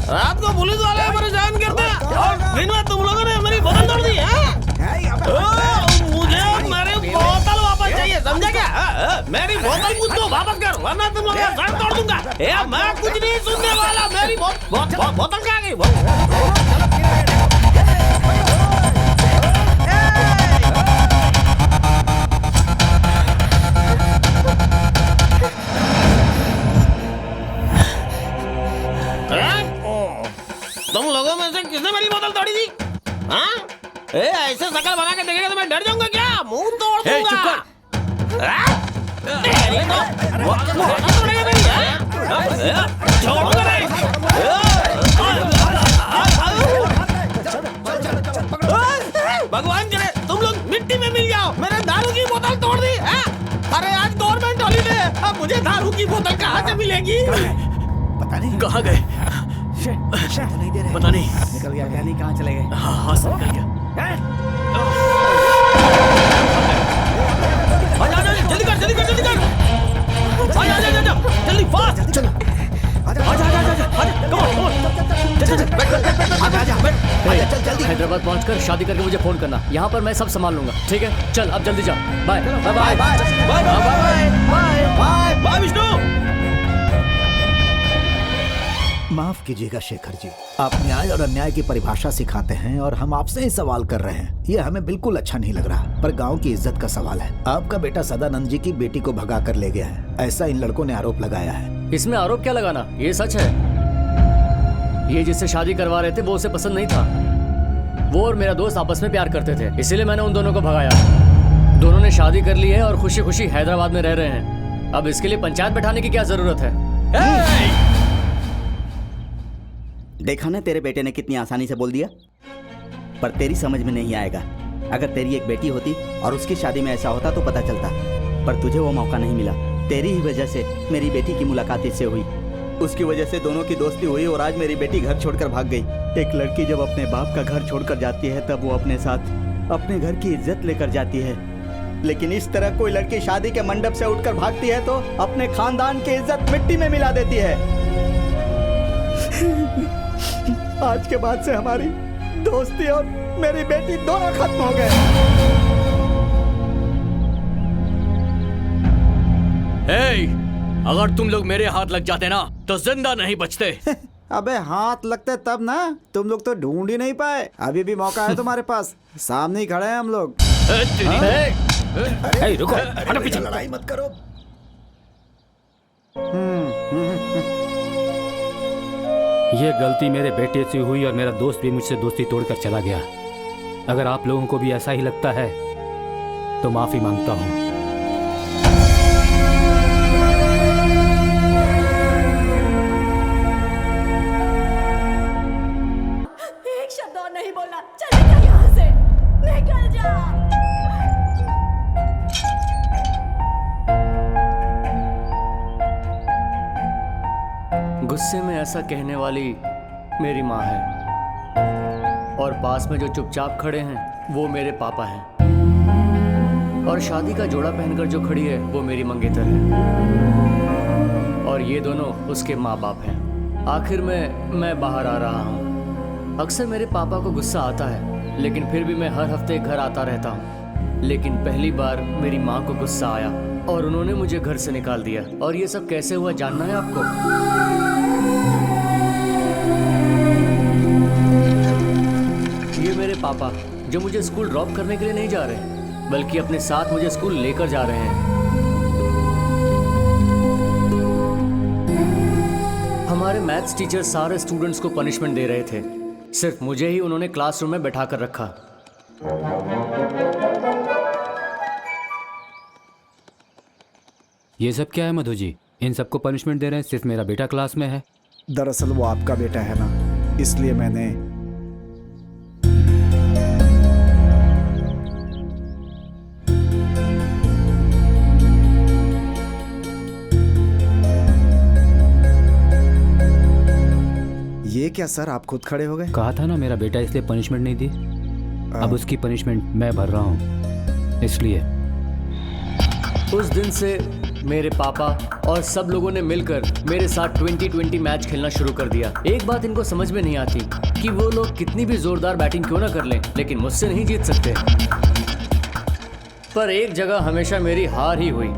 रात को पुलिस वाले परेशान करते हैं और दिन में तुम लोगों ने मेरी बोतल तोड़ दी है। मुझे मेरी बोतल वापस चाहिए, समझा क्या? मेरी बोतल मुझको वापस कर वरना तुम लोगों का सर तोड़ दूंगा। मैं कुछ नहीं सुनने वाला। मेरी बोतल कहाँ गई? तुम लोगों में से किसने मेरी बोतल तोड़ी थी? हाँ? ऐसे शकल बना के देखेगा तो मैं डर जाऊंगा क्या? मुंह तोड़ दूंगा। चुप कर। छोड़ूंगा नहीं। भगवान करे तुम लोग मिट्टी में मिल जाओ। मैंने दारू की बोतल तोड़ दी। अरे आज गवर्नमेंट हॉलीडे है, अब मुझे दारू की बोतल कहाँ से मिलेगी? पता नहीं कहाँ गए? नहीं दे रहे। पता नहीं निकल गया क्या? नहीं कहाँ चले गए? हाँ सर निकल गया। जल्दी कर जल्दी कर जल्दी कर। जल्दी फास्ट चलो। चल जल्दी। हैदराबाद पहुंचकर शादी करके मुझे फोन करना। यहाँ पर मैं सब संभाल लूंगा। ठीक है चल अब जल्दी जा। Bye bye bye bye bye Vishnu. माफ कीजिएगा शेखर जी, आप न्याय और अन्याय की परिभाषा सिखाते हैं और हम आपसे ही सवाल कर रहे हैं। ये हमें बिल्कुल अच्छा नहीं लग रहा, पर गांव की इज्जत का सवाल है। आपका बेटा सदानंद जी की बेटी को भगा कर ले गया है, ऐसा इन लड़कों ने आरोप लगाया है। इसमें आरोप क्या लगाना, ये सच है। ये जिससे शादी करवा रहे थे वो उसे पसंद नहीं था। वो और मेरा दोस्त आपस में प्यार करते थे, इसीलिए मैंने उन दोनों को भगाया। दोनों ने शादी कर ली है और खुशी खुशी हैदराबाद में रह रहे हैं। अब इसके लिए पंचायत बैठाने की क्या जरूरत है? देखा ना तेरे बेटे ने कितनी आसानी से बोल दिया, पर तेरी समझ में नहीं आएगा। अगर तेरी एक बेटी होती और उसकी शादी में ऐसा होता तो पता चलता, पर तुझे वो मौका नहीं मिला। तेरी ही वजह से मेरी बेटी की मुलाकात इससे हुई, उसकी वजह से दोनों की दोस्ती हुई और आज मेरी बेटी घर छोड़कर भाग गई। एक लड़की जब अपने बाप का घर छोड़कर जाती है तब वो अपने साथ अपने घर की इज्जत लेकर जाती है, लेकिन इस तरह कोई लड़की शादी के मंडप से उठकर भागती है तो अपने खानदान की इज्जत मिट्टी में मिला देती है। आज के बाद से हमारी दोस्ती और मेरी बेटी दोनों खत्म हो गए। अगर तुम लोग मेरे हाथ लग जाते ना तो जिंदा नहीं बचते। अबे हाथ लगते तब ना, तुम लोग तो ढूंढ ही नहीं पाए। अभी भी मौका है तुम्हारे पास, सामने ही खड़े हैं हम लोग। रुको, हटो पीछे। लड़ाई मत करो। ये गलती मेरे बेटे से हुई और मेरा दोस्त भी मुझसे दोस्ती तोड़कर चला गया। अगर आप लोगों को भी ऐसा ही लगता है तो माफी मांगता हूँ। एक शब्द और नहीं बोलना। चल निकल यहाँ से, निकल जा। गुस्से में ऐसा कहने वाली मेरी माँ है और पास में जो चुपचाप खड़े हैं वो मेरे पापा हैं और शादी का जोड़ा पहनकर जो खड़ी है वो मेरी मंगेतर है और ये दोनों उसके माँ बाप हैं। आखिर में मैं बाहर आ रहा हूँ। अक्सर मेरे पापा को गुस्सा आता है लेकिन फिर भी मैं हर हफ्ते घर आता रहता हूँ। लेकिन पहली बार मेरी माँ को गुस्सा आया और उन्होंने मुझे घर से निकाल दिया। और ये सब कैसे हुआ जानना है आपको? ये मेरे पापा जो मुझे स्कूल ड्रॉप करने के लिए नहीं जा रहे बल्कि अपने साथ मुझे स्कूल लेकर जा रहे हैं। हमारे मैथ्स टीचर सारे स्टूडेंट्स को पनिशमेंट दे रहे थे, सिर्फ मुझे ही उन्होंने क्लासरूम में बैठा कर रखा। ये सब क्या है मधु जी? इन सबको पनिशमेंट दे रहे हैं, सिर्फ मेरा बेटा क्लास में है। दरअसल वो आपका बेटा है ना, इसलिए मैंने ये क्या सर, आप खुद खड़े हो गए? कहा था ना मेरा बेटा, इसलिए पनिशमेंट नहीं दी। अब उसकी पनिशमेंट मैं भर रहा हूँ, इसलिए। उस दिन से मेरे पापा और सब लोगों ने मिलकर मेरे साथ 20-20 मैच खेलना शुरू कर दिया। एक बात इनको समझ में नहीं आती कि वो लोग कितनी भी जोरदार बैटिंग क्यों ना कर लें, लेकिन मुझसे नहीं जीत सकते। पर एक जगह हमेशा मेरी हार ही हुई।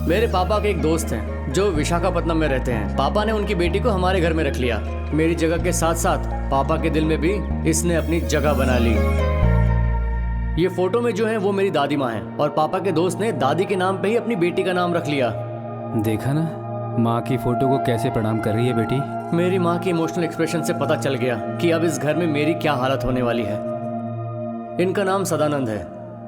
मेरे पापा के एक दोस्त हैं जो विशाखापट्टनम में रहते हैं। पापा ने उनकी बेटी को हमारे घर में रख लिया। मेरी जगह के साथ साथ पापा के दिल में भी इसने अपनी जगह बना ली। ये फोटो में जो है वो मेरी दादी माँ है और पापा के दोस्त ने दादी के नाम पे ही अपनी बेटी का नाम रख लिया। देखा ना माँ की फोटो को कैसे प्रणाम कर रही है बेटी। मेरी माँ की इमोशनल एक्सप्रेशन से पता चल गया कि अब इस घर में मेरी क्या हालत होने वाली है। इनका नाम सदानंद है।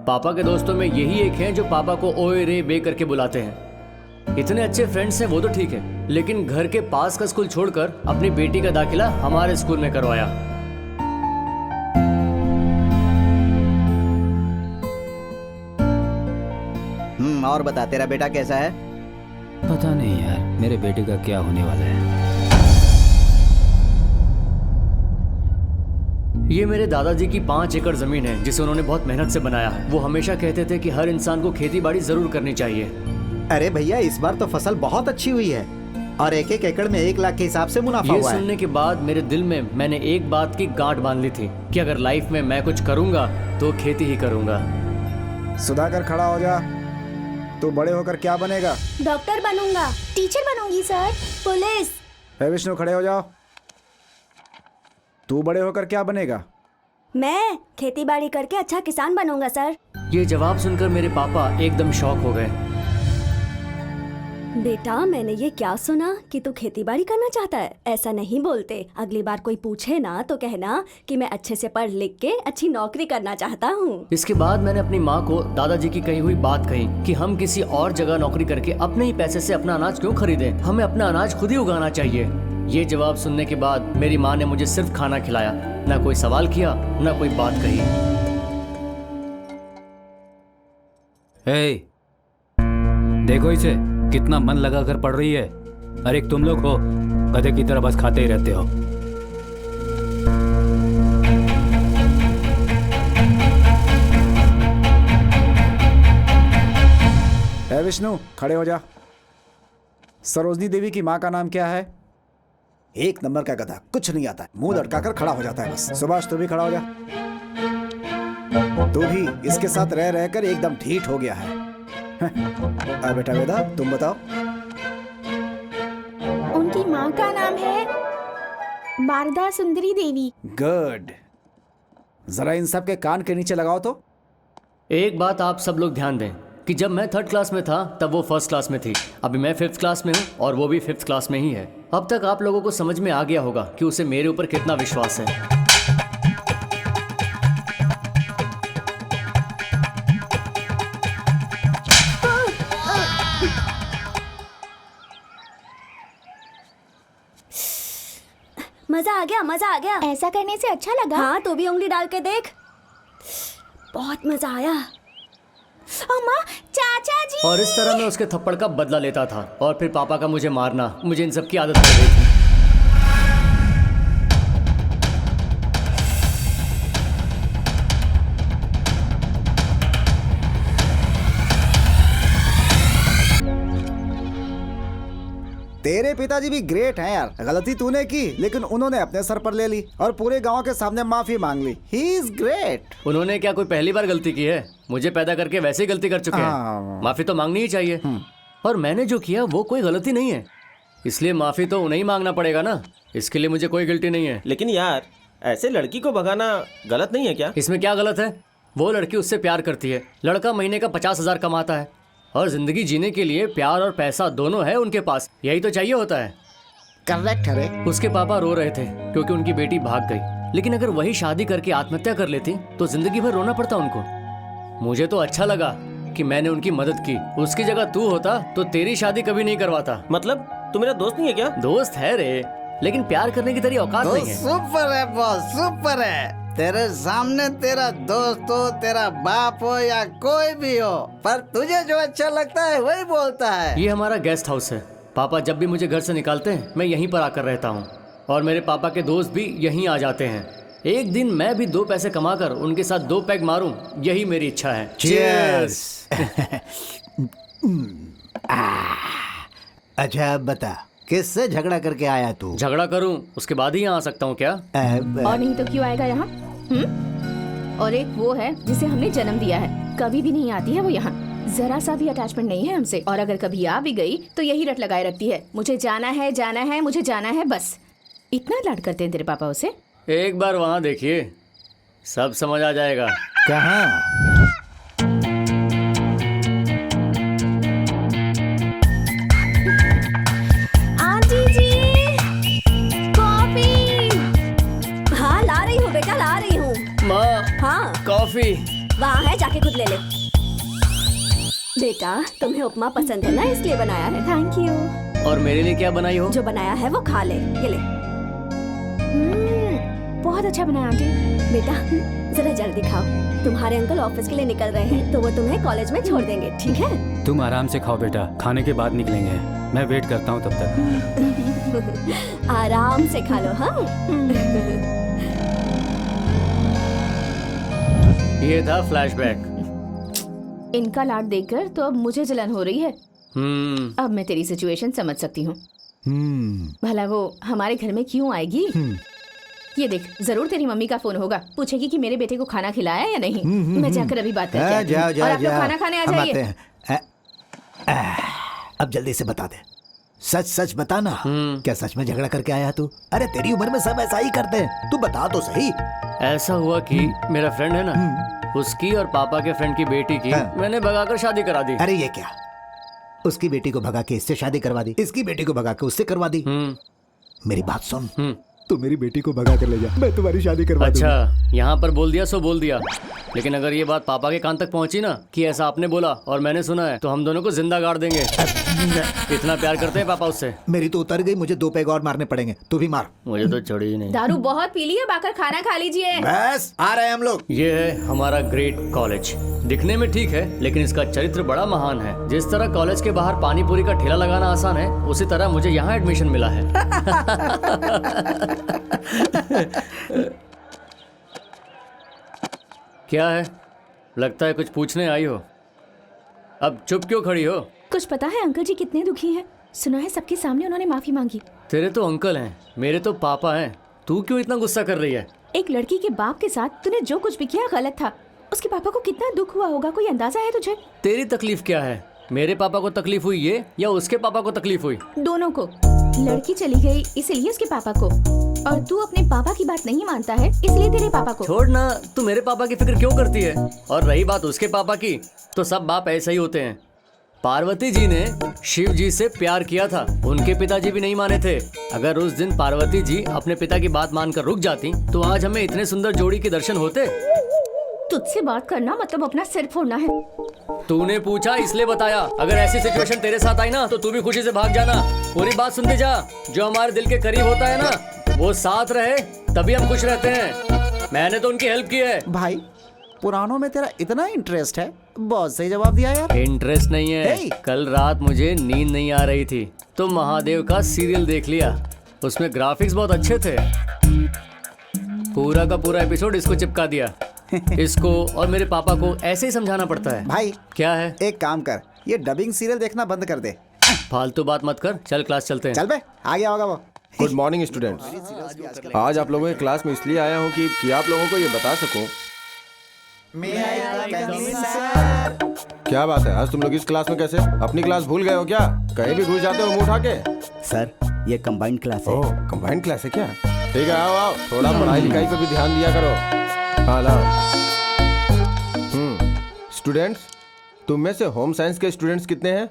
पापा के दोस्तों में यही एक है जो पापा को ओए रे बे करके बुलाते हैं। इतने अच्छे फ्रेंड्स हैं वो तो ठीक है, लेकिन घर के पास का स्कूल छोड़कर अपनी बेटी का दाखिला हमारे स्कूल में करवाया। और बता तेरा बेटा कैसा है? पता नहीं यार मेरे बेटे का क्या होने वाला है। ये मेरे दादाजी की 5 एकड़ जमीन है जिसे उन्होंने बहुत मेहनत से बनाया है। वो हमेशा कहते थे कि हर इंसान को खेती बाड़ी जरूर करनी चाहिए। अरे भैया इस बार तो फसल बहुत अच्छी हुई है और एक एक एकड़ में 1 लाख के हिसाब से मुनाफा ये हुआ है। सुनने के बाद मेरे दिल में मैंने एक बात की गांठ बांध ली थी कि अगर लाइफ में मैं कुछ करूंगा तो खेती ही करूंगा। सुधाकर खड़ा हो जा। तू बड़े होकर क्या बनेगा? डॉक्टर बनूंगा। टीचर बनूंगी सर। पुलिस। हे विष्णु खड़े हो जाओ। तू बड़े होकर क्या बनेगा? मैं खेती बाड़ी करके अच्छा किसान बनूंगा सर। ये जवाब सुनकर मेरे पापा एकदम शॉक हो गए। बेटा मैंने ये क्या सुना कि तू खेती बाड़ी करना चाहता है? ऐसा नहीं बोलते। अगली बार कोई पूछे ना तो कहना कि मैं अच्छे से पढ़ लिख के अच्छी नौकरी करना चाहता हूँ। इसके बाद मैंने अपनी माँ को दादाजी की कही हुई बात कही कि हम किसी और जगह नौकरी करके अपने ही पैसे से अपना अनाज क्यों खरीदें, हमें अपना अनाज खुद ही उगाना चाहिए। ये जवाब सुनने के बाद मेरी माँ ने मुझे सिर्फ खाना खिलाया, ना कोई सवाल किया ना कोई बात कही। देखो इसे कितना मन लगा कर पढ़ रही है। अरे तुम लोग हो गधे की तरह बस खाते ही रहते हो। हे विष्णु खड़े हो जा। सरोजनी देवी की माँ का नाम क्या है? 1 नंबर का गधा, कुछ नहीं आता है, मुंह लटका कर खड़ा हो जाता है बस। सुभाष तू भी खड़ा हो जा। तू भी इसके साथ रह रहकर एकदम ढीठ हो गया है। बेटा वेदा तुम बताओ। उनकी माँ का नाम है बारदा सुंदरी देवी। गुड। जरा इन सब के कान के नीचे लगाओ तो। एक बात आप सब लोग ध्यान दें कि जब मैं 3rd क्लास में था तब वो 1st क्लास में थी। अभी मैं 5th क्लास में हूँ और वो भी 5th क्लास में ही है। अब तक आप लोगों को समझ में आ गया होगा कि उसे मेरे ऊपर कितना विश्वास है। मजा आ गया, मजा आ गया। ऐसा करने से अच्छा लगा। हाँ तो भी उंगली डाल के देख। बहुत मजा आया। अम्मा, चाचा जी। और इस तरह मैं उसके थप्पड़ का बदला लेता था और फिर पापा का मुझे मारना। मुझे इन सब की आदत पड़ गई थी। तेरे पिताजी भी ग्रेट हैं यार। गलती तूने की लेकिन उन्होंने अपने सर पर ले ली और पूरे गांव के सामने माफी मांग ली। He is great. उन्होंने क्या कोई पहली बार गलती की है? मुझे पैदा करके वैसे ही गलती कर चुके हैं। माफी तो मांगनी ही चाहिए। और मैंने जो किया वो कोई गलती नहीं है, इसलिए माफी तो उन्हें ही मांगना पड़ेगा ना। इसके लिए मुझे कोई गिल्टी नहीं है। लेकिन यार ऐसे लड़की को भगाना गलत नहीं है क्या? इसमें क्या गलत है? वो लड़की उससे प्यार करती है। लड़का महीने का 50,000 कमाता है और जिंदगी जीने के लिए प्यार और पैसा दोनों है उनके पास। यही तो चाहिए होता है। करेक्ट है। उसके पापा रो रहे थे क्योंकि उनकी बेटी भाग गई, लेकिन अगर वही शादी करके आत्महत्या कर लेती तो जिंदगी भर रोना पड़ता उनको। मुझे तो अच्छा लगा कि मैंने उनकी मदद की। उसकी जगह तू होता तो तेरी शादी कभी नहीं करवाता। मतलब तू मेरा दोस्त नहीं है क्या? दोस्त है रे, लेकिन प्यार करने की तेरी औकात नहीं है। सुपर है बॉस, सुपर है। तेरे सामने तेरा दोस्त हो, तेरा बाप हो या कोई भी हो, पर तुझे जो अच्छा लगता है वही बोलता है। ये हमारा गेस्ट हाउस है। पापा जब भी मुझे घर से निकालते हैं मैं यहीं पर आकर रहता हूँ और मेरे पापा के दोस्त भी यहीं आ जाते हैं। एक दिन मैं भी 2 पैसे कमाकर उनके साथ 2 पैग मारूं, यही मेरी इच्छा है। चीयर्स। अच्छा अब बता, किससे झगड़ा करके आया तू? झगड़ा करूं उसके बाद ही यहाँ आ सकता हूँ क्या? और नहीं तो क्यों आएगा यहाँ? और एक वो है जिसे हमने जन्म दिया है, कभी भी नहीं आती है वो यहाँ, जरा सा भी अटैचमेंट नहीं है हमसे, और अगर कभी आ भी गई तो यही रट लगाए रखती है, मुझे जाना है जाना है मुझे जाना है, बस इतना लाड करते हैं तेरे पापा उसे। एक बार वहाँ देखिए, सब समझ आ जाएगा। कहाँ? आंटी जी, कॉफी। हाँ ला रही हूँ बेटा, ला रही हूँ। माँ, हाँ कॉफी। वहाँ है, जाके खुद ले ले। बेटा तुम्हें उपमा पसंद है ना, इसलिए बनाया है। Thank you. और मेरे लिए क्या बनाई हो? जो बनाया है वो खा ले, ये ले। बहुत अच्छा बनाया आंटी। बेटा जरा जल्दी खाओ, तुम्हारे अंकल ऑफिस के लिए निकल रहे हैं तो वो तुम्हें कॉलेज में छोड़ देंगे, ठीक है? तुम आराम से खाओ बेटा, खाने के बाद निकलेंगे। मैं वेट करता हूँ तब तक। आराम से खा लो। हाँ ये था फ्लैशबैक। इनका लाड देखकर तो अब मुझे जलन हो रही है। अब मैं तेरी सिचुएशन समझ सकती हूँ। भला वो हमारे घर में क्यों आएगी? ये देख, जरूर तेरी मम्मी का फोन होगा, पूछेगी कि मेरे बेटे को खाना खिलाया या नहीं। मैं जाकर अभी बात करके आती हूँ। और आप लोग खाना खाने आ हम जाइए। आते हैं। अब जल्दी से बता दे, सच सच बताना, क्या सच में झगड़ा करके आया तू? अरे तेरी उम्र में सब ऐसा ही करते हैं, तू बता तो सही। ऐसा हुआ कि मेरा फ्रेंड है ना, उसकी और पापा के फ्रेंड की बेटी की मैंने भगाकर शादी करा दी। अरे ये क्या, उसकी बेटी को भगा के इससे शादी करवा दी, इसकी बेटी को भगा के उससे करवा दी। मेरी बात सुन, तू मेरी बेटी को भगा कर ले जा, मैं तुम्हारी शादी करवा दूंगा। अच्छा, यहाँ पर बोल दिया सो बोल दिया, लेकिन अगर ये बात पापा के कान तक पहुंची ना कि ऐसा आपने बोला और मैंने सुना है, तो हम दोनों को जिंदा गाड़ देंगे। इतना प्यार करते हैं पापा उससे। मेरी तो उतर गई, मुझे 2 पैग और मारने पड़ेंगे, तू भी मार। मुझे तो चढ़ी ही नहीं। दारू बहुत पी ली है, आकर खाना खा लीजिए। बस आ रहे हैं हम लोग। ये है हमारा ग्रेट कॉलेज। दिखने में ठीक है, लेकिन इसका चरित्र बड़ा महान है। जिस तरह कॉलेज के बाहर पानी पूरी का ठेला लगाना आसान है, उसी तरह मुझे यहाँ एडमिशन मिला है। क्या है, लगता है कुछ पूछने आई हो। अब चुप क्यों खड़ी हो? कुछ पता है अंकल जी कितने दुखी हैं? सुना है सबके सामने उन्होंने माफी मांगी। तेरे तो अंकल हैं, मेरे तो पापा हैं। तू क्यों इतना गुस्सा कर रही है? एक लड़की के बाप के साथ तूने जो कुछ भी किया गलत था। उसके पापा को कितना दुख हुआ होगा, कोई अंदाजा है तुझे? तेरी तकलीफ क्या है? मेरे पापा को तकलीफ हुई ये, या उसके पापा को तकलीफ हुई? दोनों को। लड़की चली गई इसलिए उसके पापा को, और तू अपने पापा की बात नहीं मानता है इसलिए तेरे पापा को। छोड़ ना, तू मेरे पापा की फिक्र क्यों करती है? और रही बात उसके पापा की, तो सब बाप ऐसे ही होते हैं। पार्वती जी ने शिव जी से प्यार किया था, उनके पिताजी भी नहीं माने थे। अगर उस दिन पार्वती जी अपने पिता की बात मानकर रुक जाती, तो आज हमें इतने सुंदर जोड़ी के दर्शन होते। तुझसे बात करना मतलब अपना सिर फोड़ना है। तूने पूछा इसलिए बताया। अगर ऐसी सिचुएशन तेरे साथ आई ना, तो तू भी खुशी से भाग जाना। पूरी बात सुनते जा। जो हमारे दिल के करीब होता है ना, वो साथ रहे तभी हम खुश रहते हैं। मैंने तो उनकी हेल्प की है। भाई पुरानों में तेरा इतना इंटरेस्ट है, बहुत सही जवाब दिया यार। इंटरेस्ट नहीं है। Hey! कल रात मुझे नींद नहीं आ रही थी, तो महादेव का सीरियल देख लिया। उसमें ग्राफिक्स बहुत अच्छे थे। पूरा का पूरा एपिसोड इसको चिपका दिया। इसको और मेरे पापा को ऐसे ही समझाना पड़ता है। भाई क्या है? एक काम कर, ये डबिंग सीरियल देखना बंद कर दे। फालतू बात मत कर, चल क्लास चलते हैं। चल बे, आ गया होगा वो। Good morning students. आज आप लोगों की क्लास में इसलिए आया हूँ कि आप लोगों को ये बता सकूं। क्या बात है, आज तुम लोग इस क्लास में कैसे? अपनी क्लास भूल गए हो क्या? कहीं भी घुस जाते हो मुंह उठा के? सर, ये कंबाइंड क्लास है। ओह, कंबाइंड क्लास है क्या? ठीक है, आओ आओ, थोड़ा पढ़ाई लिखाई पे भी ध्यान दिया करो। हाँ लाओ। स्टूडेंट्स, तुम में से होम साइंस के स्टूडेंट्स कितने हैं?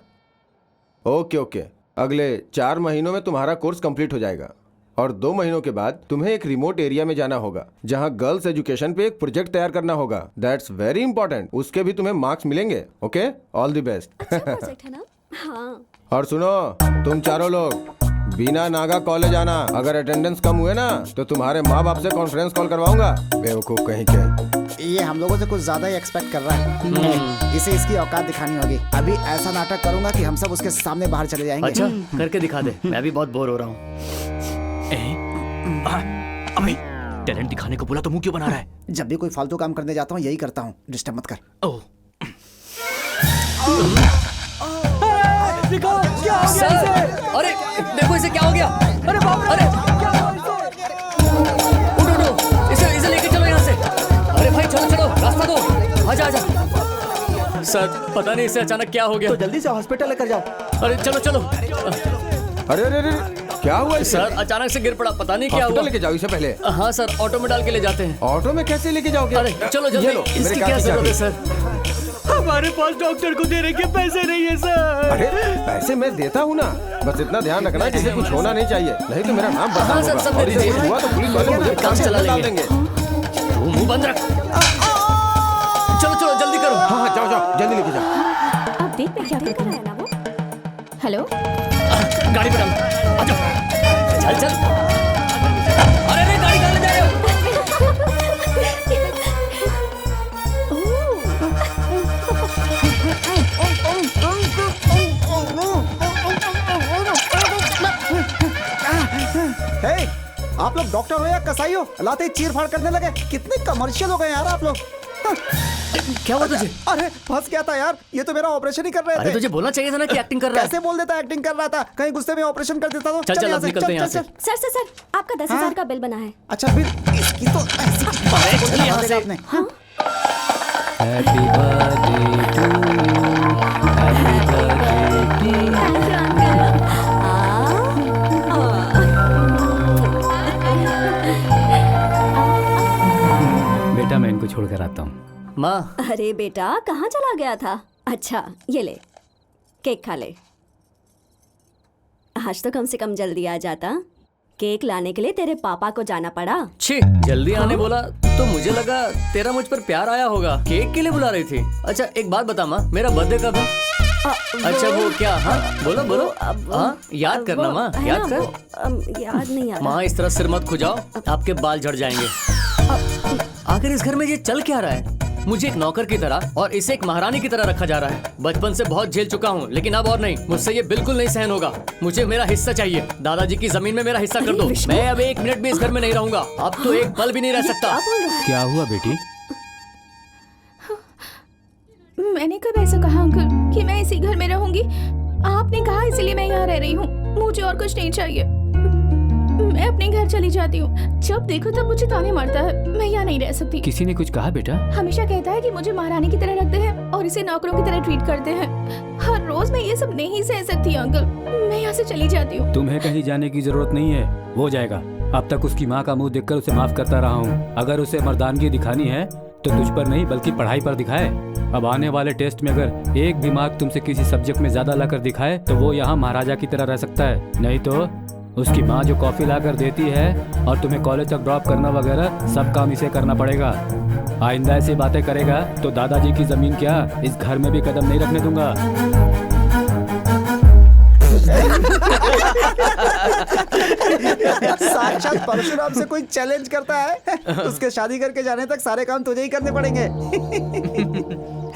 ओके ओके, अगले 4 महीनों में तुम्हारा कोर्स कंप्लीट हो जाएगा, और 2 महीनों के बाद तुम्हें एक रिमोट एरिया में जाना होगा, जहां गर्ल्स एजुकेशन पे एक प्रोजेक्ट तैयार करना होगा। That's very important. उसके भी तुम्हें मार्क्स मिलेंगे। Okay, all the best. Project है ना? हाँ। और सुनो, तुम चारों लोग बिना नागा कॉलेज आना। अगर अटेंडेंस कम हुए ना, तो तुम्हारे माँ बाप से कॉन्फ्रेंस कॉल करवाऊंगा। बेवकूफ कहीं के। ये हम लोगों से कुछ ज्यादा ही एक्सपेक्ट कर रहा है। इसे इसकी औकात दिखानी होगी। अभी ऐसा नाटक करूंगा कि हम सब उसके सामने बाहर चले जाएंगे। अच्छा, करके दिखा दे, मैं भी बहुत बोर हो रहा हूँ। अबे, टैलेंट दिखाने को बोला तो मुंह क्यों बना रहा है? जब भी कोई फालतू काम करने जाता हूँ यही करता हूँ, डिस्टर्ब मत कर। ओह। सर, अरे देखो इसे क्या हो गया। अरे बाप, अरे उठो, इसे लेके चलो यहाँ से। अरे भाई चलो रास्ता दो, आजा। सर पता नहीं इसे अचानक क्या हो गया। तो जल्दी से हॉस्पिटल लेकर जाओ। अरे चलो। अरे क्या हुआ इसे? सर अचानक से गिर पड़ा, पता नहीं क्या हुआ। लेके जाओ इसे पहले। हाँ सर, ऑटो में डाल के ले जाते हैं। ऑटो में कैसे लेके जाओगे? अरे चलो जल्दी, इसकी क्या जरूरत है सर? हमारे पास डॉक्टर को देने के पैसे नहीं है सर। अरे पैसे मैं देता हूँ ना, बस इतना ध्यान रखना जिसे कुछ होना नहीं चाहिए, नहीं तो मेरा नाम बदनाम सर, सब होगा। और मेरी कुछ हुआ तो पुलिस वाले मुझे काम चला डाल लेंगे। देंगे। तू मुंह बंद रख। चलो जल्दी करो। हाँ जाओ जल्दी लेके जाओ। अब देख मैं क्या कर रहा है ना वो। हेलो, गाड़ी पे डाल, आ जाओ। चल। अरे गाड़ी कहाँ ले जा रहे हो? हे, आप लोग डॉक्टर हो या कसाई हो? लाते ही चीर फाड़ करने लगे। कितने कमर्शियल हो गए यार आप लोग। क्या हुआ तुझे? अरे फंस गया था यार, ये तो मेरा ऑपरेशन ही कर रहे अरे थे। तुझे बोलना चाहिए था ना कि एक्टिंग कर रहा है। कैसे बोल देता एक्टिंग कर रहा था, कहीं गुस्से में ऑपरेशन कर देता तो। चल यहाँ अब से, निकलते हैं यहाँ से। सर आपका 10,000 का बिल बना है। अच्छा फिर इसकी तो ऐसी अरे चल यहाँ से। आपने। हैप्पी बर्थडे टू बेटा, मैं इनको छोड़कर आता हूँ। माँ, अरे बेटा कहाँ चला गया था? अच्छा ये ले, केक खा ले। आज तो कम से कम जल्दी आ जाता। केक लाने के लिए तेरे पापा को जाना पड़ा। छी, जल्दी आने बोला तो मुझे लगा तेरा मुझ पर प्यार आया होगा, केक के लिए बुला रही थी। अच्छा एक बात बता माँ, मेरा बर्थडे कब है? अच्छा वो क्या? हाँ बोलो। हाँ याद करना माँ, याद कर। याद नहीं आ रहा। माँ इस तरह सिर मत खुजाओ, आपके बाल झड़ जाएंगे। आखिर इस घर में ये चल क्या रहा है? मुझे एक नौकर की तरह और इसे एक महारानी की तरह रखा जा रहा है। बचपन से बहुत झेल चुका हूँ, लेकिन अब और नहीं, मुझसे ये बिल्कुल नहीं सहन होगा। मुझे मेरा हिस्सा चाहिए। दादाजी की जमीन में मेरा हिस्सा कर दो। मैं अब एक मिनट भी इस घर में नहीं रहूंगा। अब तो एक पल भी नहीं रह सकता। क्या हुआ बेटी? मैंने कब ऐसा कहा अंकल कि मैं इसी घर में रहूंगी? आपने कहा इसलिए मैं यहाँ रह रही हूँ। मुझे और कुछ नहीं चाहिए। मैं अपने घर चली जाती हूँ। जब देखो तब मुझे ताने मारता है। मैं यहाँ नहीं रह सकती। किसी ने कुछ कहा बेटा? हमेशा कहता है कि मुझे महारानी की तरह रखते हैं और इसे नौकरों की तरह ट्रीट करते हैं। हर रोज मैं ये सब नहीं सह सकती अंकल। मैं यहाँ से चली जाती हूँ। तुम्हें कहीं जाने की जरूरत नहीं है, हो जाएगा। अब तक उसकी माँ का मुंह देखकर उसे माफ करता रहा हूँ। अगर उसे मर्दानगी दिखानी है तो तुझ पर नहीं बल्कि पढ़ाई पर दिखाए। अब आने वाले टेस्ट में अगर एक भी मार्क तुमसे किसी सब्जेक्ट में ज्यादा लाकर दिखाए तो वो यहाँ महाराजा की तरह रह सकता है। नहीं तो उसकी माँ जो कॉफी लाकर देती है और तुम्हें कॉलेज तक ड्रॉप करना वगैरह सब काम इसे करना पड़ेगा। आइंदा ऐसी बातें करेगा तो दादाजी की जमीन क्या इस घर में भी कदम नहीं रखने दूंगा। साक्षात परशुराम से कोई चैलेंज करता है, उसके शादी करके जाने तक सारे काम तुझे ही करने पड़ेंगे।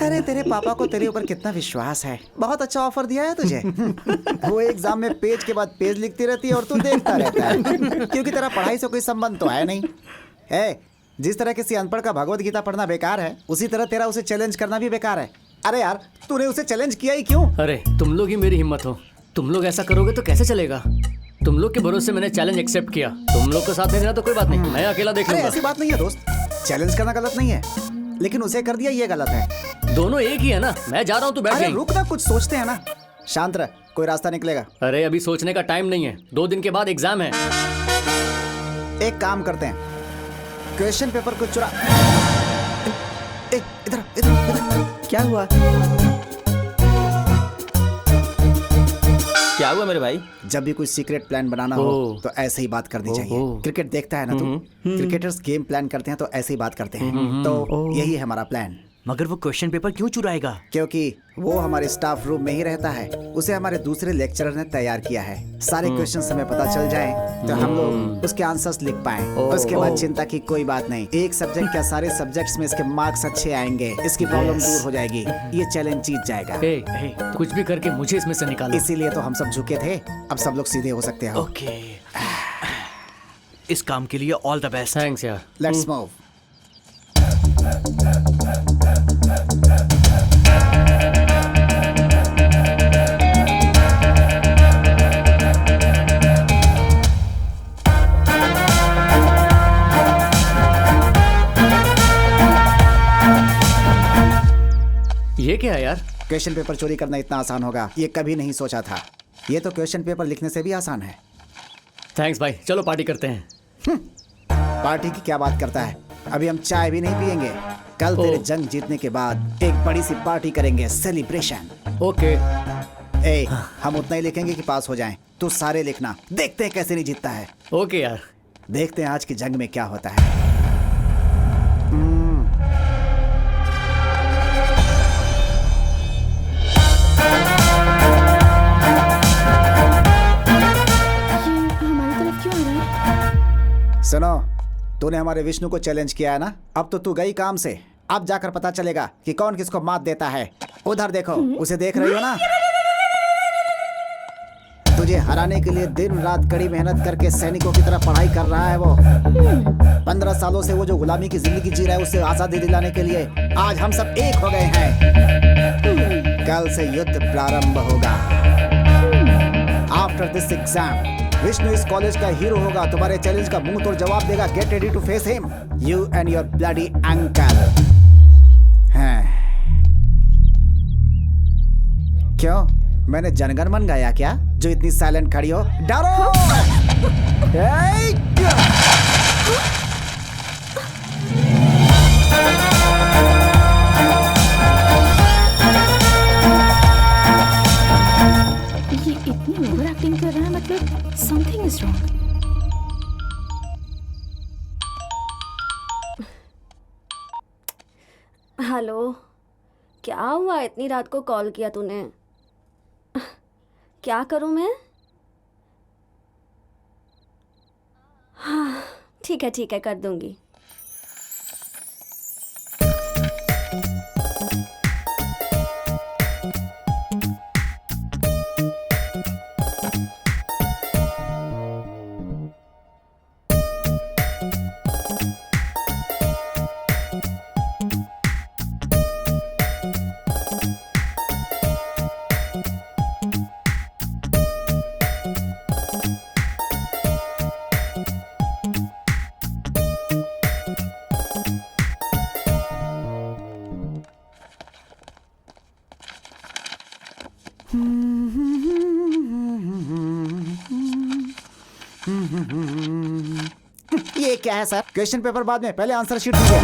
अरे तेरे पापा को तेरे ऊपर कितना विश्वास है। बहुत अच्छा ऑफर दिया है तुझे। वो एग्जाम में पेज के बाद पेज लिखती रहती है और तू देखता रहता है, क्योंकि तेरा पढ़ाई से कोई संबंध तो है नहीं। जिस तरह किसी अनपढ़ का भगवत गीता पढ़ना बेकार है, उसी तरह तेरा उसे चैलेंज करना भी बेकार है। अरे यार तूने उसे चैलेंज किया ही क्यों? अरे तुम लोग ही मेरी हिम्मत हो। तुम लोग ऐसा करोगे तो कैसे चलेगा? तुम लोग के भरोसे मैंने चैलेंज एक्सेप्ट किया। तुम लोग को साथ में देना तो कोई बात नहीं, मैं अकेला देख अरे लूंगा। ऐसी बात नहीं है दोस्त, चैलेंज करना गलत नहीं है, लेकिन उसे कर दिया ये गलत है। दोनों एक ही है ना। मैं जा रहा हूँ, तू बैठ अरे गई। रुक ना, कुछ सोचते हैं ना। शांत रह, कोई रास्ता निकलेगा। अरे अभी सोचने का टाइम नहीं है, 2 दिन के बाद एग्जाम है। एक काम करते हैं, क्वेश्चन पेपर को चुरा। इधर इधर क्या हुआ? क्या हुआ मेरे भाई? जब भी कोई सीक्रेट प्लान बनाना हो तो ऐसे ही बात करनी चाहिए। क्रिकेट देखता है ना तू? क्रिकेटर्स गेम प्लान करते हैं तो ऐसे ही बात करते हैं। तो यही है हमारा प्लान। मगर वो क्वेश्चन पेपर क्यों चुराएगा? क्योंकि वो हमारे स्टाफ रूम में ही रहता है। उसे हमारे दूसरे लेक्चरर ने तैयार किया है। सारे क्वेश्चंस हमें पता चल जाएं तो हम लोग उसके आंसर्स लिख पाएं। उसके बाद चिंता की कोई बात नहीं। एक सब्जेक्ट क्या सारे सब्जेक्ट्स में इसके मार्क्स अच्छे आएंगे। इसकी प्रॉब्लम दूर हो जाएगी। ये चैलेंज जीत जाएगा। कुछ भी करके मुझे इसमें से निकालो। इसीलिए तो हम सब झुके थे, अब सब लोग सीधे हो सकते हैं। ओके, इस काम के लिए ऑल द बेस्ट। थैंक्स यार। Let's move. ये क्या है यार? क्वेश्चन पेपर चोरी करना इतना आसान होगा ये कभी नहीं सोचा था। ये तो क्वेश्चन पेपर लिखने से भी आसान है। थैंक्स भाई, चलो पार्टी करते हैं। पार्टी की क्या बात करता है, अभी हम चाय भी नहीं पियेंगे। कल तेरे जंग जीतने के बाद एक बड़ी सी पार्टी करेंगे, सेलिब्रेशन। ओके। ए, हम उतना ही लिखेंगे कि पास हो जाएं। तू सारे लिखना, देखते हैं कैसे नहीं जीतता है। ओके यार। देखते हैं आज की जंग में क्या होता है। सुनो, तूने हमारे विष्णु को चैलेंज किया है ना, अब तो तू गई काम से। अब जाकर पता चलेगा कि कौन किसको मात देता है। उधर देखो, उसे देख रही हो ना? तुझे हराने के लिए दिन रात कड़ी मेहनत करके सैनिकों की तरह पढ़ाई कर रहा है वो। 15 सालों से वो जो गुलामी की जिंदगी जी रहा है, उससे आजादी दिलाने के लिए आज हम सब एक हो गए हैं। कल से युद्ध प्रारंभ होगा। आफ्टर दिस एग्जाम विष्णु इस कॉलेज का हीरो होगा। तुम्हारे चैलेंज का मुंह तोड़ जवाब देगा। Get ready to face him, you and your bloody uncle. क्यों, मैंने जनगण मन गाया क्या जो इतनी साइलेंट खड़ी हो? डरो! ये इतनी ओवर एक्टिंग कर रहा है, मतलब समथिंग इज रॉन्ग। हेलो, क्या हुआ? इतनी रात को कॉल किया तूने? क्या करूं मैं? हाँ ठीक है कर दूंगी। ये क्या है सर? क्वेश्चन पेपर बाद में, पहले आंसर शीट दीजिए।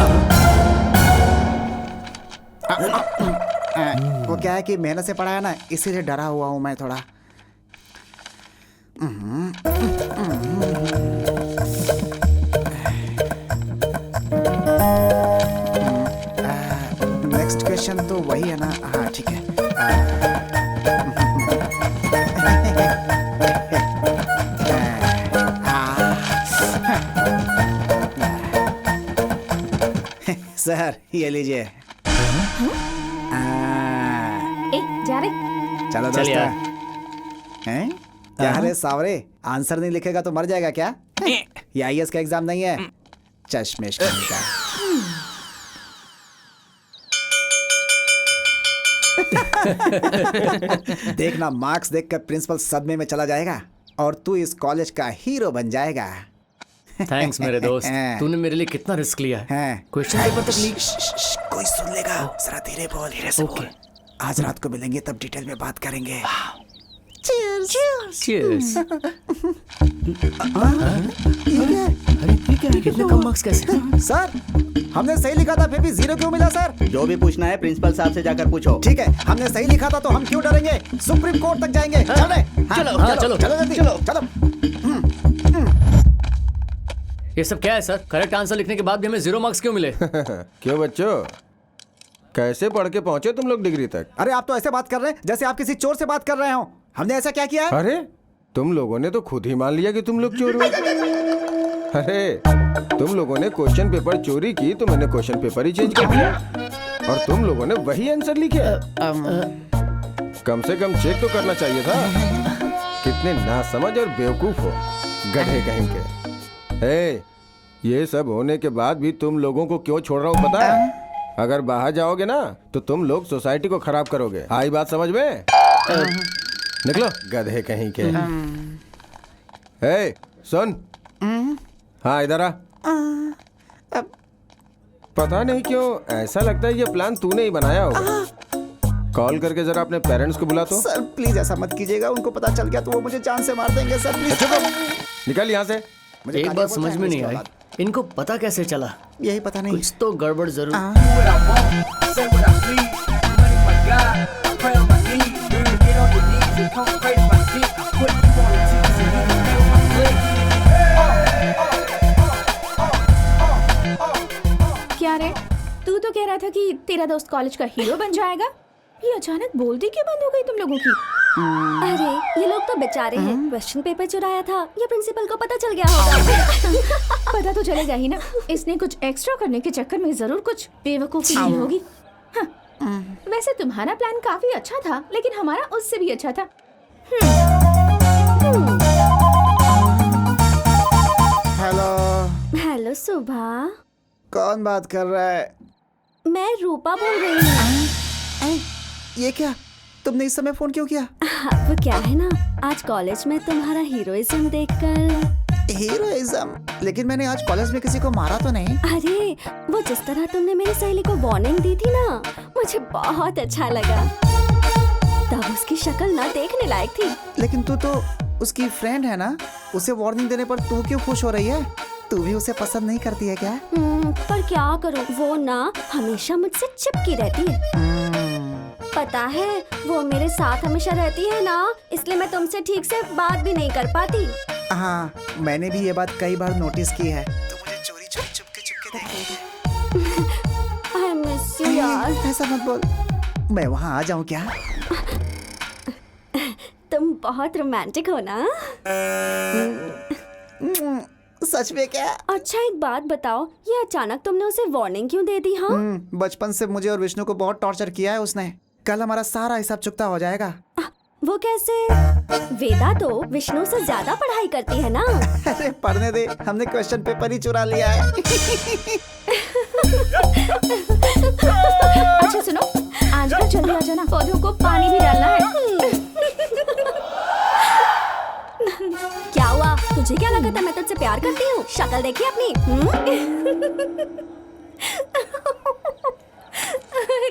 वो क्या है कि मेहनत से पढ़ा है ना, इसीलिए डरा हुआ हूं मैं थोड़ा। नेक्स्ट क्वेश्चन तो वही है ना? हाँ ठीक है। सर ये लीजिए। ए, जा रे। चलो चल दोस्त। यार। हैं? क्या रे सावरे, आंसर नहीं लिखेगा तो मर जाएगा क्या? ये आईएएस का एग्जाम नहीं है, चश्मेश का। देखना, मार्क्स देखकर प्रिंसिपल सदमे में चला जाएगा और तू इस कॉलेज का हीरो बन जाएगा। थैंक्स मेरे दोस्त, तूने मेरे लिए कितना रिस्क लिया है। क्वेश्चन पेपर तक लीक। कोई सुन लेगा, जरा धीरे बोल, धीरे से बोल। आज रात को मिलेंगे तब डिटेल में बात करेंगे। चीयर्स। कितने कम मार्क्स कैसे? सर हमने सही लिखा था फिर भी 0 क्यों मिला सर? जो भी पूछना है प्रिंसिपल साहब से जाकर पूछो। ठीक है, हमने सही लिखा था तो हम क्यों डरेंगे? सुप्रीम कोर्ट तक जाएंगे। चलो जल्दी चलो। ये सब क्या है सर? करेक्ट आंसर लिखने के बाद भी हमें 0 मार्क्स क्यों मिले? क्यों बच्चों, कैसे पढ़ के पहुंचे तुम लोग डिग्री तक? अरे आप तो ऐसे बात कर रहे हैं जैसे आप किसी चोर से बात कर रहे हो। हमने ऐसा क्या किया है? अरे तुम लोगों ने तो खुद ही मान लिया कि तुम लोग चोर हो। अरे तुम लोगों ने क्वेश्चन पेपर चोरी की तो मैंने क्वेश्चन पेपर ही चेंज कर दिया और तुम लोगों ने वही आंसर लिखे। कम से कम चेक तो करना चाहिए था। कितने नासमझ और बेवकूफ हो, गधे कहीं के। ये सब होने के बाद भी तुम लोगों को क्यों छोड़ रहा हूँ पता है? अगर बाहर जाओगे ना तो तुम लोग सोसाइटी को खराब करोगे। आई बात समझ में? निकलो गधे कहीं के। सुन, हाँ इधर आ। पता नहीं क्यों ऐसा लगता है ये प्लान तूने ही बनाया होगा। कॉल करके जरा अपने पेरेंट्स को बुला तो। सर प्लीज ऐसा मत कीजिएगा, उनको पता चल गया तो वो मुझे जान से मार देंगे सर, प्लीज। निकल यहाँ से। मुझे एक खाली बात बोलना समझ है में इसके नहीं आई, बाद। इनको पता कैसे चला? यही पता नहीं। कुछ तो गड़बड़ जरूर। क्या रे, तू तो कह रहा था कि तेरा दोस्त कॉलेज का हीरो बन जाएगा। ये अचानक बोलती क्यों बंद हो गई तुम लोगों की? अरे ये लोग तो बेचारे हैं, क्वेश्चन पेपर चुराया था, ये प्रिंसिपल को पता चल गया होगा। पता तो चलेगा ही ना, इसने कुछ एक्स्ट्रा करने के चक्कर में जरूर कुछ बेवकूफी की होगी। हाँ। वैसे तुम्हारा प्लान काफी अच्छा था, लेकिन हमारा उससे भी अच्छा था। हेलो। हेलो सुभा। कौन बात कर रहा है? मैं रूपा बोल रही हूँ। ये क्या, तुमने इस समय फोन क्यों किया? वो क्या है ना, आज कॉलेज में तुम्हारा हीरोइज्म देखकर। हीरोइज्म? लेकिन मैंने आज कॉलेज में किसी को मारा तो नहीं। अरे वो जिस तरह तुमने मेरी सहेली को वार्निंग दी थी ना, मुझे बहुत अच्छा लगा। तब उसकी शक्ल ना देखने लायक थी। लेकिन तू तो उसकी फ्रेंड है ना, उसे वार्निंग देने पर तू क्यों खुश हो रही है? तू भी उसे पसंद नहीं करती है क्या? पर क्या करूं, वो ना हमेशा मुझसे चिपकी रहती है। पता है वो मेरे साथ हमेशा रहती है ना, इसलिए मैं तुमसे ठीक से बात भी नहीं कर पाती। हाँ, मैंने भी ये बात कई बार नोटिस की है। तू मुझे चोरी चुपके देखती है। I miss you यार। ऐसा मत बोल, मैं वहाँ आ जाऊँ क्या? तुम बहुत रोमांटिक हो ना। सच में क्या? अच्छा एक बात बताओ, ये अचानक तुमने उसे वार्निंग क्यों दे दी? हाँ, बचपन से मुझे और विष्णु को बहुत टॉर्चर किया है उसने। कल हमारा सारा हिसाब चुकता हो जाएगा। वो कैसे? वेदा तो विष्णु से ज्यादा पढ़ाई करती है ना। अरे पढ़ने दे, हमने क्वेश्चन पेपर ही चुरा लिया है। अच्छा सुनो, आजकल जल्दी आ जाना, पौधों को पानी भी डालना है। क्या हुआ? तुझे क्या लगा था मैं तुझसे प्यार करती हूँ? शक्ल देखी अपनी।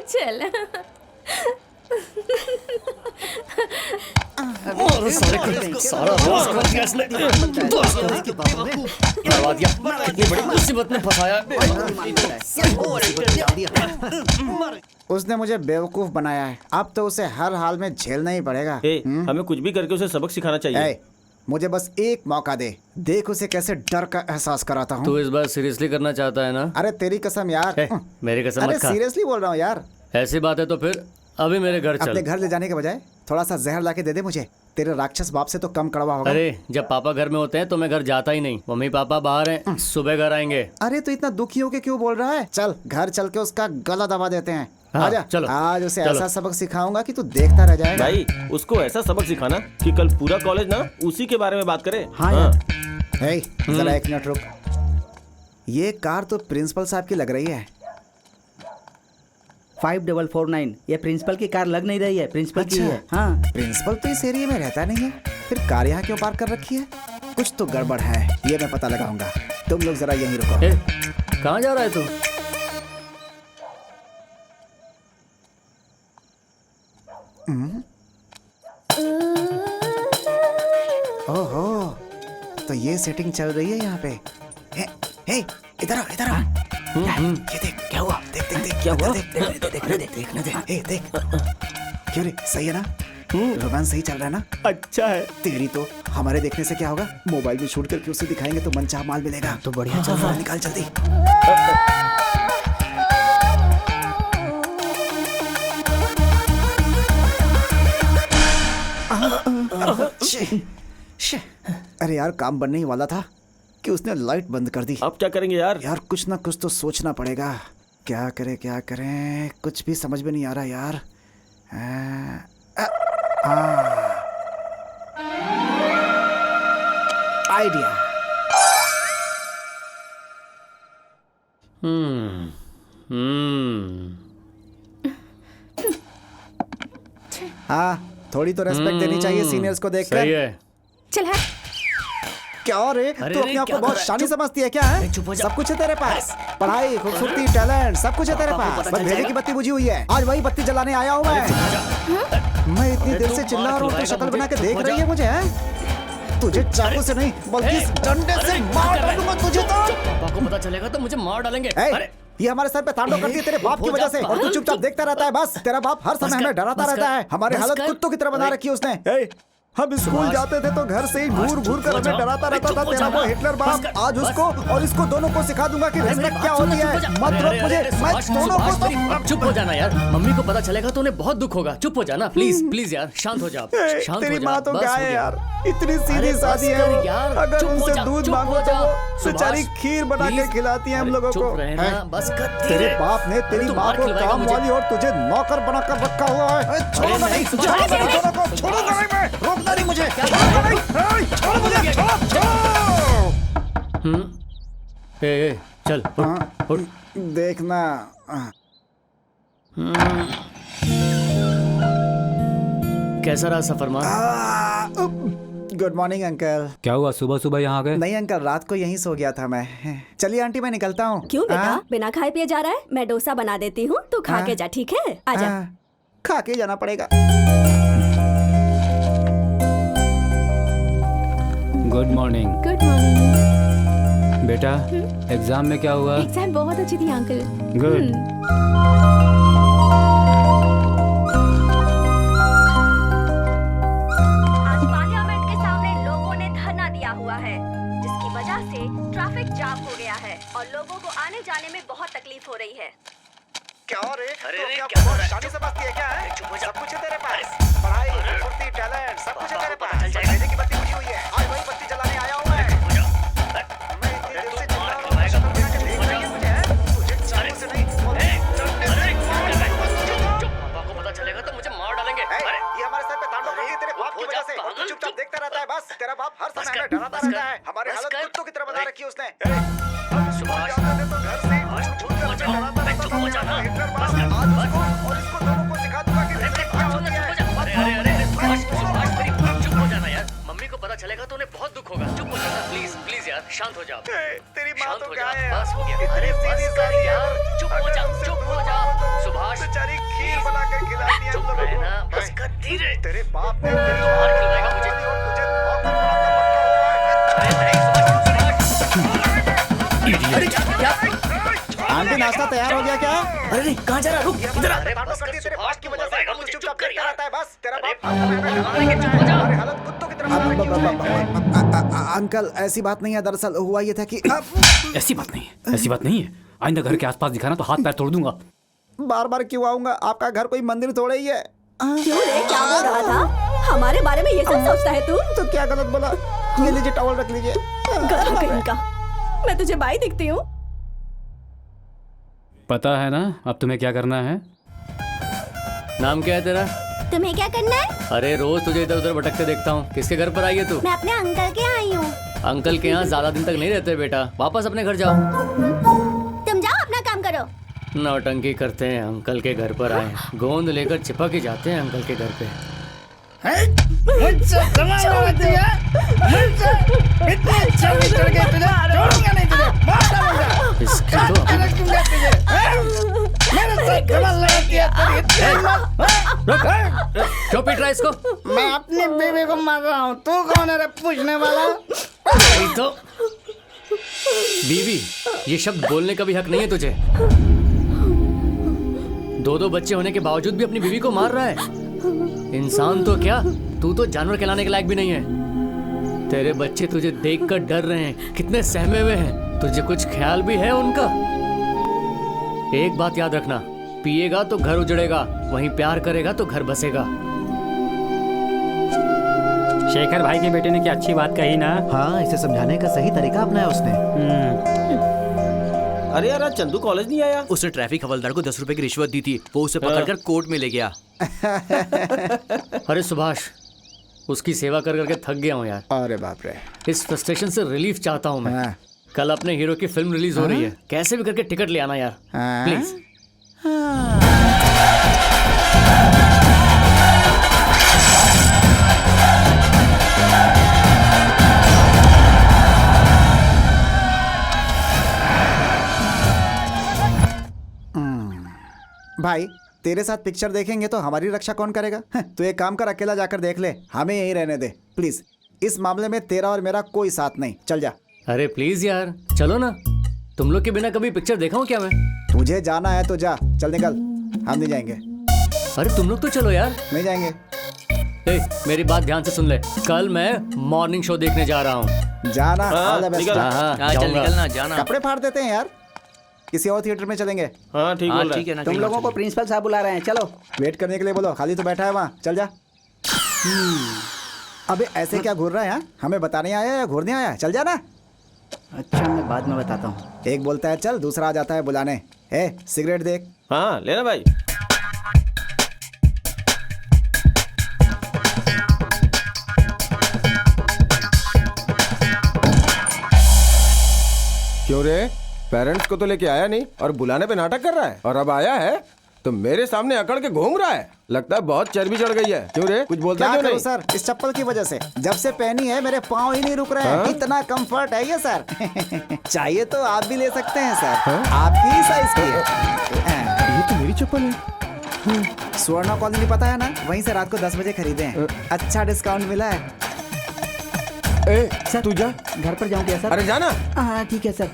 चल। सारा बॉस कर दिया इसने। करवा दिया, कितनी बड़ी मुसीबत में फंसाया। उसने मुझे बेवकूफ बनाया है, अब तो उसे हर हाल में झेलना ही पड़ेगा। हमें कुछ भी करके उसे सबक सिखाना चाहिए। मुझे बस एक मौका दे, देख उसे कैसे डर का एहसास कराता हूँ। तू इस बार सीरियसली करना चाहता है ना? अरे तेरी कसम यार। मेरी कसम अरे मत खा। सीरियसली बोल रहा हूँ यार। ऐसी बात है तो फिर अभी मेरे घर चल। अपने घर ले जाने के बजाय थोड़ा सा जहर लाके दे दे मुझे, तेरे राक्षस बाप से तो कम कड़वा होगा। अरे जब पापा घर में होते हैं तो मैं घर जाता ही नहीं, मम्मी पापा बाहर हैं, सुबह घर आएंगे। अरे तो इतना दुखी होके क्यों बोल रहा है? चल घर चल के उसका गला दबा देते हैं। हाँ, आजा, चलो, आज उसे चलो। ऐसा सबक सिखाऊंगा कि तू देखता रह जाएगा। भाई उसको ऐसा सबक सिखाना कि कल पूरा कॉलेज ना उसी के बारे में बात करे। हाँ यार। हे, जरा एक मिनट रुक। ये कार तो प्रिंसिपल साहब की लग रही है। 5449, ये प्रिंसिपल की कार लग नहीं रही है, प्रिंसिपल की है। हाँ, प्रिंसिपल तो इस एरिया में रहता नहीं है, फिर कार यहाँ क्यों पार्क कर रखी है? कुछ तो गड़बड़ है, ये मैं पता लगाऊंगा। तुम लोग जरा यहीं रुको। कहाँ जा रहा है तू? ओहो, तो ये सेटिंग चल रही है यहाँ पे। हे, इधर आओ, इधर आओ। ये देख, क्या हुआ? देख देख देख, क्या हुआ? देखने दे। हे, देख। क्यों रे, सही है ना? रोमांस सही चल रहा है ना? अच्छा है। तेरी तो हमारे देखने से क्या होगा? मोबाइल में शूट करके उसे दिखाएंगे तो मनचाहा माल मिलेगा। तो बढ़िया चल रहा है। निकाल जल्दी। अरे यार, काम बनने ही वाला था कि उसने लाइट बंद कर दी। अब क्या करेंगे यार? यार कुछ ना कुछ तो सोचना पड़ेगा। क्या करें, कुछ भी समझ में नहीं आ रहा यार। आइडिया। हाँ, थोड़ी तो रेस्पेक्ट देनी चाहिए सीनियर्स को देखकर। सही है। चल है। क्या रे, अरे तू रे, अपने आप को क्या बहुत कर रहा है? शानी चुप- समझती है क्या है? अरे चुप हो जा। सब कुछ है तेरे पास, पढ़ाई, खूबसूरती, टैलेंट, सब कुछ है तेरे पापा को पास। पता बस चल भेजे की जाएगा। बत्ती बुझी हुई है, आज वही बत्ती जलाने आया हूँ मैं इतनी देर से चिल्ला रहा हूँ, तू शक्ल बना के देख रही है मुझे, हैं? तुझे चाकू से नहीं बल्कि इस डंडे से मार डालूंगा तुझे तो। पापा को पता चलेगा तो मुझे मार डालेंगे। ए, अरे ये हमारे सर पे तांडव करती है तेरे बाप की वजह से, और तू चुपचाप देखता रहता है। बस तेरा बाप हर समय हमें डराता रहता है, हमारी बस हालत कर। कुत्तों की तरह बना रखी है उसने। ए, हम स्कूल जाते थे तो घर से ही घूर घूर कर हमें डराता रहता था तेरा वो हिटलर बाप। आज उसको और इसको दोनों को सिखा दूंगा कि रिस्पेक्ट क्या होती है। मत रोक मुझे, मैं दोनों को तो। चुप हो जाना यार, मम्मी को पता चलेगा तो उन्हें बहुत दुख होगा। चुप हो जाना प्लीज प्लीज यार, शांत हो जा, ए, शांत हो तेरी जा। माँ तो बस गाय हो है गया। यार, इतनी सीधी अरे बस सादी है कर वो। यार, अगर चुप हो उनसे जा, दूध चुप मांगो हो तो जा। वो बेचारी सुभाष, खीर बना के प्लीज। खिलाती है हम अरे लोगों को। चुप रहना, हैं? बस कर। तेरे बाप ने तेरी तू माँ मार को खिलवाएगा काम मुझे। वाली और तुझे नौकर बनाकर रखा हुआ है। छोड़ो नहीं, नहीं, सुभाष, छोड़ो नहीं, नहीं, दोनों को, सुभाष। छोड़ो नहीं, मैं रोकना नहीं मुझे, छोड़ो नहीं, छोड़ो मुझे, छोड़ो। ए, चल उठ, उठ। देखना कैसा रहा सफर माँ? Good morning uncle. क्या हुआ, सुबह सुबह यहाँ आ गए? नहीं अंकल, रात को यहीं सो गया था मैं। चलिए आंटी, मैं निकलता हूँ। क्यों बेटा, हाँ? बिना खाए पिए जा रहा है? मैं डोसा बना देती हूँ, तू खा हाँ। के जा, ठीक है? आजा। हाँ, खा के जाना पड़ेगा। Good morning good morning. बेटा। एग्जाम में क्या हुआ? एग्जाम बहुत अच्छी थी अंकल। गुड। आज पार्लियामेंट के सामने लोगों ने धरना दिया हुआ है, जिसकी वजह से ट्रैफिक जाम हो गया है और लोगों को आने जाने में बहुत तकलीफ हो रही है। क्या रे? अरे तो रे, क्या क्या बहुत कर रहा है? शादी समझती है क्या है? चुप हो जा। सब कुछ है तेरे पास, पढ़ाई, खूबसूरती, टैलेंट, सब कुछ है तेरे पास। चल जाएगा। भेजे की बत्ती बुझी हुई है, आज वही बत्ती जलाने आया हूँ मैं। मैं इतनी देर से चिल्ला रहा हूँ, तू शक्ल बना के देख रही है मुझे, हैं? तुझे चाकू से नहीं बल्कि डंडे से मार डालूंगा तुझे तो। पापा को पता चलेगा तो मुझे मार डालेंगे। ए, अरे ये हमारे सर पे तांडव करती है तेरे बाप की वजह से, और तू चुपचाप देखता रहता है। बस तेरा बाप हर समय हमें डराता रहता है, हमारी हालत कुत्तों की तरह बना रखी है उसने। हम स्कूल जाते थे तो घर से ही घूर घूर कर हमें डराता रहता था तेरा वो हिटलर बाप। आज उसको और इसको दोनों को सिखा दूंगा कि रिस्पेक्ट क्या होती है। सुभाष मेरी चुप हो जाना यार, मम्मी को पता चलेगा तो उन्हें बहुत दुख होगा। चुप हो जाना प्लीज प्लीज यार, शांत हो जाओ। तेरी माँ शांत तो हो जा, गाय है, बस हो गया। इतनी अरे बस सीधी कर सादी है यार, वो। चुप हो अगर जा, उनसे चुप दूध हो जा। मांगो तो सुभाष, बेचारी खीर please। बना के खिलाती है हम चुप लोगों को। रहना, बस कर धीरे। तेरे बाप ने तेरी मार खिलवाएगा मुझे। और तुझे नौकर बनाकर रखा हुआ है। अरे नहीं सुभाष। आंटी, नाश्ता तैयार हो गया क्या? अरे नहीं, कहाँ जा रहा? रुक इधर आ। अरे बस कर, करती तेरे सुभाष, बाप की वजह से, मरवाएगा और तू मुझे, चुपचाप चुप कर देखता यार। रहता है। बस तेरा अरे बाप हमारी हालत कुत्तों की तरह बना रखी है। अंकल, ऐसी बात नहीं है, दरअसल हुआ ये था कि ऐसी बात नहीं है, ऐसी बात नहीं है। आइंदा घर के आसपास दिखाना तो हाथ पैर तोड़ दूंगा। बार बार क्यों आऊंगा? आपका घर कोई मंदिर थोड़ा ही है। क्यों रे, क्या बोल रहा था? हमारे बारे में ये सब सोचता है तू? तो क्या गलत बोला? ये लीजिए, टॉवल रख लीजिए। गधा कहीं का। मैं तुझे बाई दिखती हूँ? पता है ना अब तुम्हें क्या करना है? नाम क्या है तेरा? तुम्हें क्या करना है? अरे रोज तुझे इधर उधर भटकते देखता हूँ। किसके घर पर आई है तू? मैं अपने अंकल के आई हूँ। अंकल के यहाँ ज्यादा दिन तक नहीं रहते बेटा, वापस अपने घर जाओ। तुम जाओ, अपना काम करो। नौटंकी करते हैं, अंकल के घर पर आए, गोंद लेकर चिपक ही जाते हैं अंकल के घर पे। इसकी तो क्यों पीट रहा है इसको? मैं अपनी बीवी को मार रहा हूँ, तू कौन है रे पूछने वाला? वही तो। बीवी, ये शब्द बोलने का भी हक नहीं है तुझे। दो बच्चे होने के बावजूद भी अपनी बीवी को मार रहा है। इंसान तो क्या, तू तो जानवर कहलाने के लायक भी नहीं है। तेरे बच्चे तुझे देखकर डर रहे हैं, कितने सहमे हुए हैं। तुझे कुछ ख्याल भी है उनका? एक बात याद रखना, पिएगा तो घर उजड़ेगा, वहीं प्यार करेगा तो घर बसेगा। शेखर भाई के बेटे ने क्या अच्छी बात कही ना। हाँ, इसे समझाने का सही तरीका अपनाया उसने। अरे यार, आज चंदू कॉलेज नहीं आया। उसने ट्रैफिक हवलदार को 10 रुपए की रिश्वत दी थी, वो उसे पकड़कर कोर्ट में ले गया। अरे सुभाष, उसकी सेवा कर करके थक गया हूँ यार। अरे बाप रे। इस फ्रस्ट्रेशन से रिलीफ चाहता हूँ मैं। हाँ। कल अपने हीरो की फिल्म रिलीज हो रही है, कैसे भी करके टिकट ले आना यार, हाँ। प्लीज। भाई तेरे साथ पिक्चर देखेंगे तो हमारी रक्षा कौन करेगा? तू एक काम कर, अकेला जाकर देख ले, हमें यहीं रहने दे प्लीज। इस मामले में तेरा और मेरा कोई साथ नहीं, चल जा। अरे प्लीज यार चलो ना, तुम लोग के बिना कभी पिक्चर देखा हूँ क्या मैं? तुझे जाना है तो जा, चल निकल, हम नहीं जाएंगे। अरे तुम लोग तो चलो यार। नहीं जाएंगे। ए, मेरी बात ध्यान से सुन ले, कल मैं मॉर्निंग शो देखने जा रहा हूँ। जाना, ऑल द बेस्ट। चल निकलना, जाना। कपड़े फाड़ देते हैं यार, किसी और थिएटर में चलेंगे। हाँ ठीक बोल रहा है। है ना, तुम लोगों को प्रिंसिपल साहब बुला रहे हैं, चलो। वेट करने के लिए बोलो, खाली तो बैठा है वहाँ, चल जा। अबे ऐसे क्या घूर रहा है? हमें बताने आया या घूरने आया? चल जा ना। अच्छा मैं बाद में बताता हूँ। एक बोलता है चल, दूसरा आ जाता है बुलाने। ए सिगरेट देख। हाँ लेना भाई। क्यों रे, पेरेंट्स को तो लेके आया नहीं और बुलाने पे नाटक कर रहा है, और अब आया है तो मेरे सामने अकड़ के घूम रहा है। लगता है बहुत चर्बी चढ़ गई है। क्यों रे, कुछ बोलता क्या क्यों करूं नहीं? सर, इस चप्पल की वजह से जब से पहनी है मेरे पाँव ही नहीं रुक रहे हैं। इतना कंफर्ट है ये सर। चाहिए तो आप भी ले सकते हैं सर, आपकी ही साइज की है। ये तो मेरी चप्पल है। स्वर्णा कॉलोनी पता है ना, वहीं से रात को 10 बजे खरीदे हैं। अच्छा डिस्काउंट मिला है। ए सर तू जा। घर पर जाऊँ क्या सर? अरे जाना। हाँ ठीक है सर।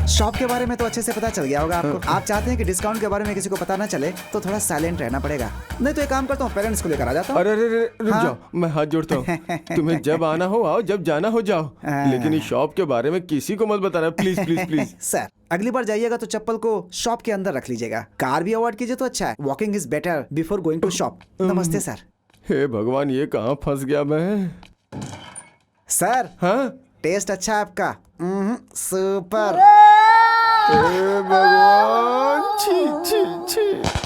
शॉप के बारे में तो अच्छे से पता चल गया होगा आपको। आप चाहते हैं कि डिस्काउंट के बारे में किसी को पता ना चले तो थोड़ा साइलेंट रहना पड़ेगा। नहीं तो एक काम करता हूँ, पेरेंट्स को लेकर आ जाता हूँ। अरे अरे रुक हाँ? जाओ, मैं हाथ जोड़ता हूँ। तुम्हें जब आना हो आओ, जब जाना हो जाओ, लेकिन इस शॉप के बारे में किसी को मत बताना, प्लीज प्लीज प्लीज। सर अगली बार जाइएगा तो चप्पल को शॉप के अंदर रख लीजिएगा। कार भी अवॉइड कीजिए तो अच्छा है। Walking is better before going to shop. नमस्ते सर। हे भगवान, ये कहाँ फंस गया मैं। सर हाँ टेस्ट अच्छा है आपका। सुपर। हे भगवान, छी छी छी।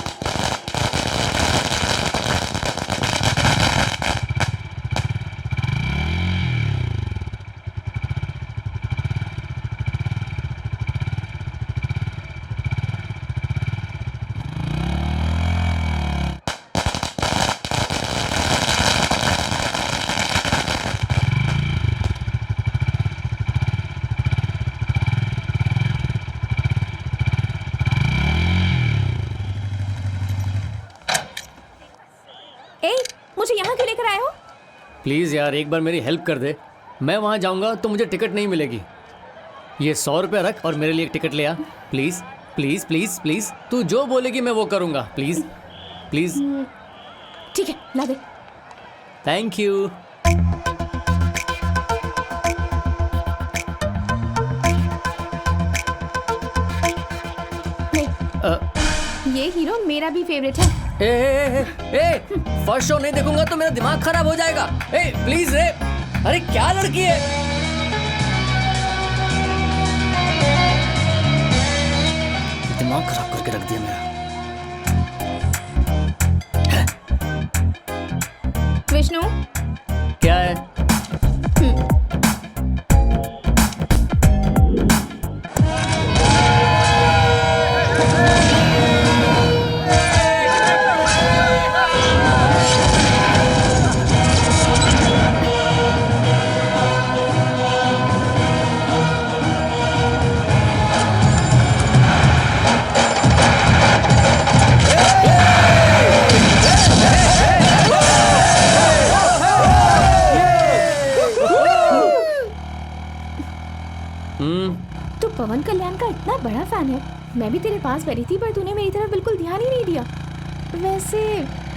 मुझे यहाँ क्यों लेकर आए हो? प्लीज यार एक बार मेरी हेल्प कर दे, मैं वहाँ जाऊँगा तो मुझे टिकट नहीं मिलेगी। ये 100 रुपये रख और मेरे लिए एक टिकट ले आ, प्लीज प्लीज प्लीज प्लीज। तू जो बोलेगी मैं वो करूँगा, प्लीज प्लीज। ठीक है ला दे। Thank you. ये हीरो मेरा भी फेवरेट है। फर्स्ट शो नहीं देखूंगा तो मेरा दिमाग खराब हो जाएगा। ए प्लीज रे, अरे क्या लड़की है। दिमाग खराब करके रख दिया मेरा। विष्णु क्या है? तू पवन कल्याण का इतना बड़ा फैन है। मैं भी तेरे पास बैठी थी पर तूने मेरी तरफ बिल्कुल ध्यान ही नहीं दिया। वैसे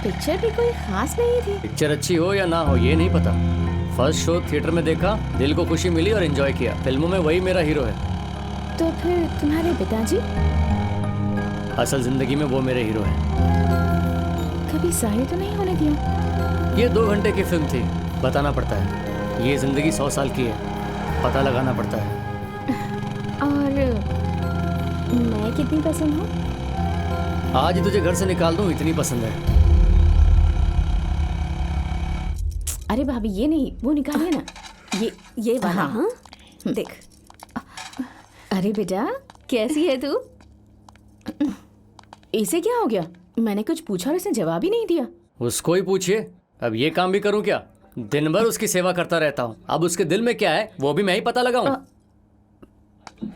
पिक्चर भी कोई खास नहीं थी। पिक्चर अच्छी हो या ना हो ये नहीं पता। फर्स्ट शो थिएटर में देखा, दिल को खुशी मिली और एंजॉय किया। फिल्मों में वही मेरा हीरो है। तो फिर तुम्हारे पिताजी? असल जिंदगी में वो मेरे हीरो है। कभी जाहिर तो नहीं होने दिया? ये 2 घंटे की फिल्म थी, बताना पड़ता है। ये जिंदगी 100 साल की है, पता लगाना पड़ता है। और मैं कितनी पसंद हूँ? आज तुझे घर से निकाल दूं इतनी पसंद है। अरे भाभी ये नहीं, वो निकालिए ना। ये वाला। हाँ देख। अरे बेटा कैसी है तू? इसे क्या हो गया? मैंने कुछ पूछा और इसने जवाब ही नहीं दिया। उसको ही पूछिए। अब ये काम भी करूं क्या? दिन भर उसकी सेवा करता रहता हूँ। अब उसके दिल में क्या है वो भी मैं ही पता लगाऊं।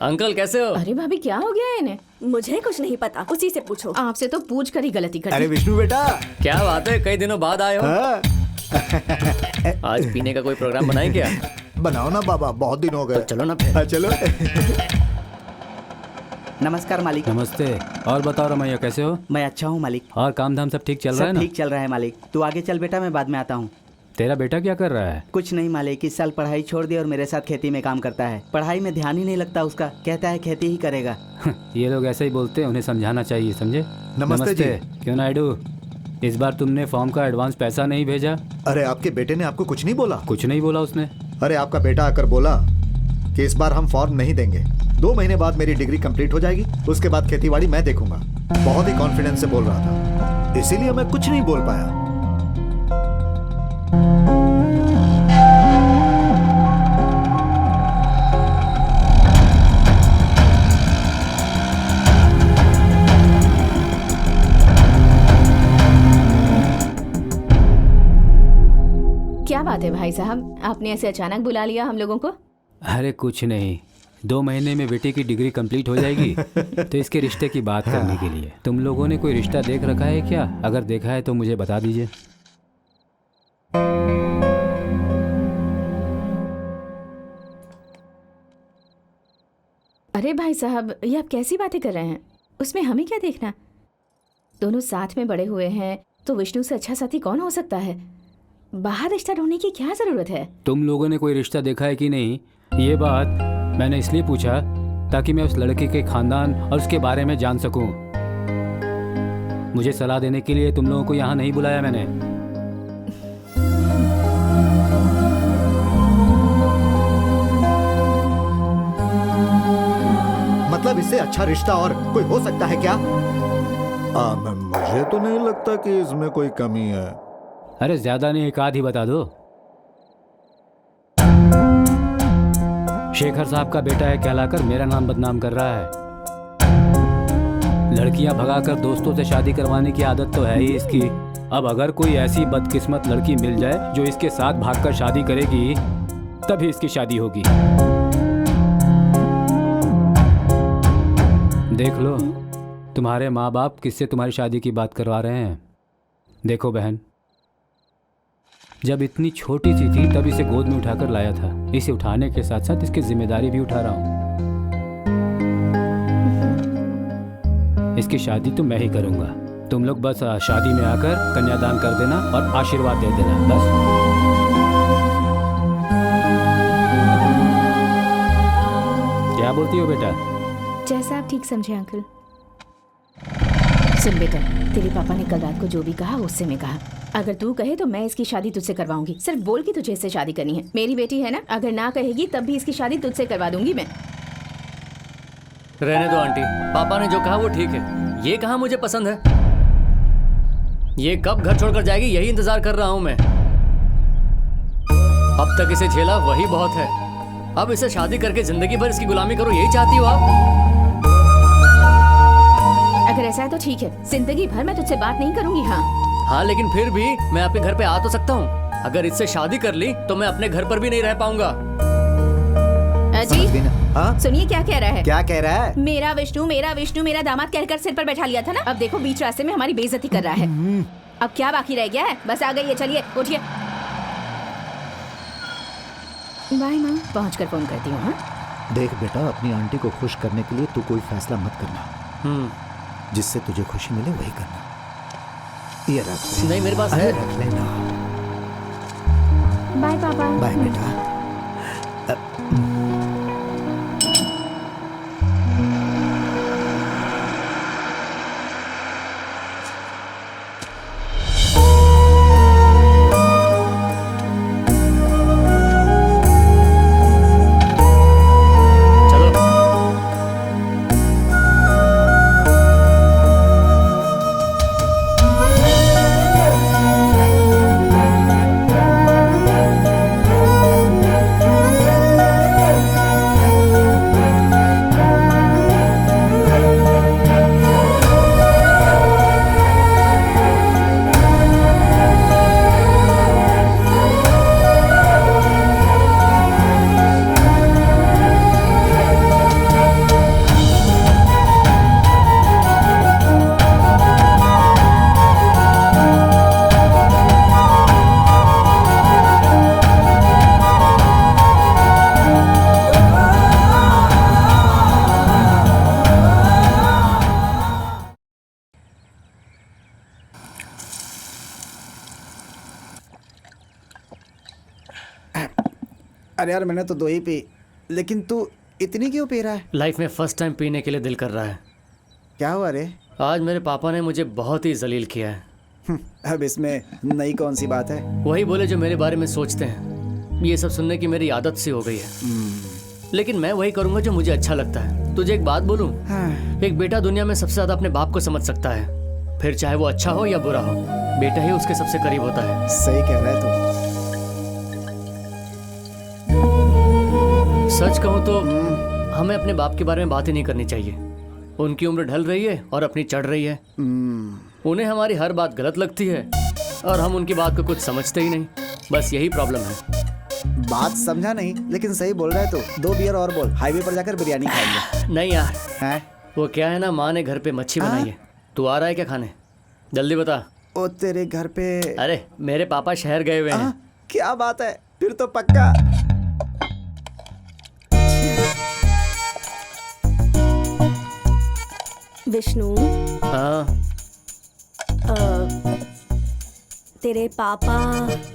अंकल कैसे हो? अरे भाभी क्या हो गया है इन्हें? मुझे कुछ नहीं पता, उसी से पूछो। आपसे तो पूछ कर ही गलती कर अरे दी। विष्णु बेटा, क्या बात है, कई दिनों बाद आए हो। हाँ? आज पीने का कोई प्रोग्राम बनाए क्या? बनाओ ना बाबा, बहुत दिन हो गए। चलो ना फिर। हाँ, चलो। नमस्कार मालिक। नमस्ते। और बताओ रमैया कैसे हो? मैं अच्छा हूँ मालिक। और काम धाम सब ठीक चल रहा है सब ना? ठीक चल रहा है मालिक। तू आगे चल बेटा, मैं बाद में आता हूँ। तेरा बेटा क्या कर रहा है? कुछ नहीं मालिक, इस साल पढ़ाई छोड़ दी और मेरे साथ खेती में काम करता है। पढ़ाई में ध्यान ही नहीं लगता उसका, कहता है खेती ही करेगा। ये लोग ऐसे ही बोलते हैं, उन्हें समझाना चाहिए, समझे? नमस्ते जी। क्यों नायडू, इस बार तुमने फॉर्म का एडवांस पैसा नहीं भेजा? अरे आपके बेटे ने आपको कुछ नहीं बोला? कुछ नहीं बोला उसने। अरे आपका बेटा आकर बोला कि इस बार हम फॉर्म नहीं देंगे, 2 महीने बाद मेरी डिग्री कंप्लीट हो जाएगी, उसके बाद खेतीबाड़ी मैं देखूंगा। बहुत ही कॉन्फिडेंस से बोल रहा था, इसीलिए मैं कुछ नहीं बोल पाया। क्या बात है भाई साहब, आपने ऐसे अचानक बुला लिया हम लोगों को? अरे कुछ नहीं, 2 महीने में बेटे की डिग्री कंप्लीट हो जाएगी तो इसके रिश्ते की बात करने के लिए। तुम लोगों ने कोई रिश्ता देख रखा है क्या? अगर देखा है तो मुझे बता दीजिए। अरे भाई साहब, ये आप कैसी बातें कर रहे हैं? उसमें हमें क्या देखना? दोनों साथ में बड़े हुए हैं तो विष्णु से अच्छा साथी कौन हो सकता है? बाहर रिश्ता ढूंढने की क्या जरूरत है? तुम लोगों ने कोई रिश्ता देखा है कि नहीं, ये बात मैंने इसलिए पूछा ताकि मैं उस लड़के के खानदान और उसके बारे में जान सकूं। मुझे सलाह देने के लिए तुम लोगों को यहाँ नहीं बुलाया मैंने। मतलब इससे अच्छा रिश्ता और कोई हो सकता है क्या? मुझे तो नहीं लगता कि इसमें कोई कमी है। अरे ज्यादा नहीं, एक आध ही बता दो। शेखर साहब का बेटा है कहलाकर मेरा नाम बदनाम कर रहा है। लड़कियां भगाकर दोस्तों से शादी करवाने की आदत तो है ही इसकी। अब अगर कोई ऐसी बदकिस्मत लड़की मिल जाए जो इसके साथ भागकर शादी करेगी, तभी इसकी शादी होगी। देख लो, तुम्हारे माँ बाप किससे तुम्हारी शादी की बात करवा रहे हैं। देखो बहन, जब इतनी छोटी सी थी तब इसे गोद में उठाकर लाया था। इसे उठाने के साथ साथ इसकी जिम्मेदारी भी उठा रहा हूँ। इसकी शादी तो मैं ही करूँगा। तुम लोग बस शादी में आकर कन्यादान कर देना और आशीर्वाद दे देना, बस। क्या बोलती हो बेटा? जैसा आप ठीक समझे अंकल। सुन बेटा, तेरे पापा ने कल रात को जो भी कहा उससे मैं कहा। अगर तू कहे तो मैं इसकी शादी तुझसे करवाऊंगी। सिर्फ बोल कि तुझे इससे शादी करनी है। मेरी बेटी है ना, अगर ना कहेगी तब भी इसकी शादी तुझसे करवा दूंगी मैं। रहने दो आंटी, पापा ने जो कहा वो ठीक है। ये कहा मुझे पसंद है। ये कब घर छोड़कर जाएगी यही इंतजार कर रहा हूं मैं। अब तक इसे झेला वही बहुत है। अब इसे शादी करके जिंदगी भर इसकी गुलामी करो, यही चाहती हो आप? अगर ऐसा है तो ठीक है, जिंदगी भर मैं तुझसे बात नहीं करूंगी। हाँ, लेकिन फिर भी मैं आपके घर पे आ तो सकता हूँ। अगर इससे शादी कर ली तो मैं अपने घर पर भी नहीं रह पाऊंगा। समझ गई ना? हाँ? सुनिए क्या कह रहा है। क्या कह रहा है? मेरा विष्णु मेरा दामाद कहकर सिर पर बैठा लिया था ना। अब देखो बीच रास्ते में हमारी बेइज्जती कर रहा है। अब क्या बाकी रह गया है? बस आ गई है, चलिए उठिए। बाय माँ, पहुँच कर फोन करती हूँ। हाँ? देख बेटा, अपनी आंटी को खुश करने के लिए तू कोई फैसला मत करना। जिससे तुझे खुशी मिले वही करना। ये रख ले। नहीं, मेरे पास है। रख लेना। बाय पापा। बाय बेटा। अरे यार मैंने तो 2 ही पी, लेकिन तू इतनी क्यों पी रहा है? लाइफ में फर्स्ट टाइम पीने के लिए दिल कर रहा है। क्या हुआ रे? आज मेरे पापा ने मुझे बहुत ही जलील किया है। अब इसमें नई कौन सी बात है? वही बोले जो मेरे बारे में सोचते हैं। ये सब सुनने की मेरी आदत सी हो गई है, लेकिन मैं वही करूंगा जो मुझे अच्छा लगता है। तुझे एक बात बोलूं, एक बेटा दुनिया में सबसे ज्यादा अपने बाप को समझ सकता है, फिर चाहे वो अच्छा हो या बुरा हो, बेटा ही उसके सबसे करीब होता है। सही कह रहा है तू। सच कहूं तो हमें अपने बाप के बारे में बात ही नहीं करनी चाहिए। उनकी उम्र ढल रही है और अपनी चढ़ रही है। उन्हें हमारी हर बात गलत लगती है और हम उनकी बात को कुछ समझते ही नहीं। बस यही प्रॉब्लम है। बात समझा नहीं, लेकिन सही बोल रहा है तू। 2 बियर और बोल, हाईवे पर जाकर बिरयानी खाएंगे। नहीं यार, हैं? वो क्या है ना, माँ ने घर पे मच्छी बनाई है। तू आ रहा है क्या खाने? जल्दी बता। ओ तेरे घर पे? अरे मेरे पापा शहर गए हुए हैं। क्या बात है, फिर तो पक्का। विष्णु, हाँ तेरे पापा?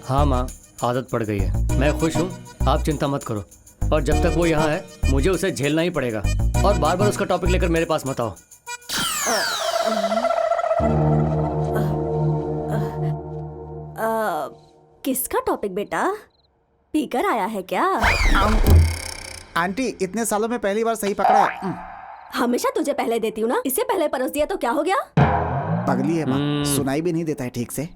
हाँ माँ, आदत पड़ गई है। मैं खुश हूँ, आप चिंता मत करो। और जब तक वो यहाँ है मुझे उसे झेलना ही पड़ेगा। और बार बार उसका टॉपिक लेकर मेरे पास मत आओ। किसका टॉपिक बेटा? पीकर आया है क्या? आंटी, इतने सालों में पहली बार सही पकड़ा है। हमेशा तुझे पहले देती हूँ ना, इससे पहले परोस दिया तो क्या हो गया? पगली है माँ, सुनाई भी नहीं देता है ठीक से।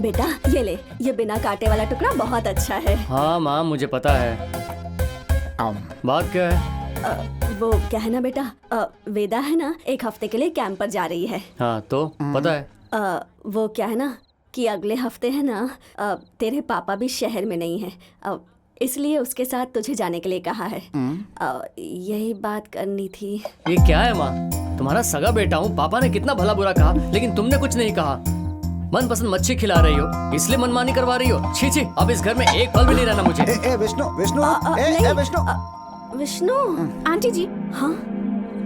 बेटा ये ले, ये बिना कांटे वाला टुकड़ा बहुत अच्छा है। हाँ माँ, मुझे पता है। बात क्या है? वो क्या है ना बेटा, वेदा है ना 1 हफ्ते के लिए कैंप पर जा रही है। हाँ तो पता है। वो क्या है ना कि अगले हफ्ते है ना तेरे पापा भी शहर में नहीं है, इसलिए उसके साथ तुझे जाने के लिए कहा है। यही बात करनी थी। ये क्या है माँ, तुम्हारा सगा बेटा हूँ। पापा ने कितना भला बुरा कहा, लेकिन तुमने कुछ नहीं कहा। मनपसंद मच्छी खिला रही हो, इसलिए मनमानी करवा रही हो। छी छी, अब इस घर में एक पल भी नहीं रहना मुझे। विष्णु, विष्णु, विष्णु, विष्णु। आंटी जी, हाँ,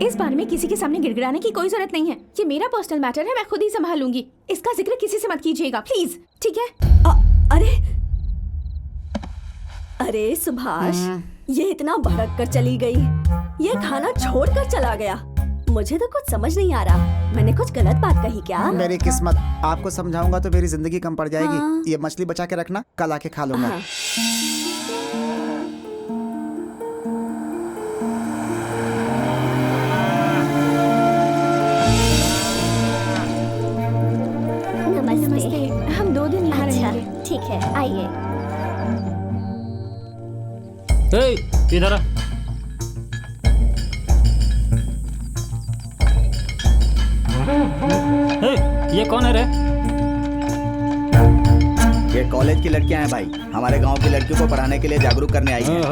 इस बारे में किसी के सामने गिड़गिड़ाने की कोई जरूरत नहीं है। ये मेरा पर्सनल मैटर है, मैं खुद ही संभाल लूंगी। इसका जिक्र किसी से मत कीजिएगा प्लीज, ठीक है? अरे सुभाष, ये इतना भड़क कर चली गई, ये खाना छोड़कर चला गया। मुझे तो कुछ समझ नहीं आ रहा, मैंने कुछ गलत बात कही क्या? मेरी किस्मत, आपको समझाऊंगा तो मेरी जिंदगी कम पड़ जाएगी। ये मछली बचा के रखना, कल आके खा लूंगा। नमस्ते। हम 2 दिन यहाँ रहेंगे। ठीक है, आइए। इधर आ। ये कौन है रे? ये कॉलेज की लड़कियां हैं भाई, हमारे गांव की लड़कियों को पढ़ाने के लिए जागरूक करने आई हैं।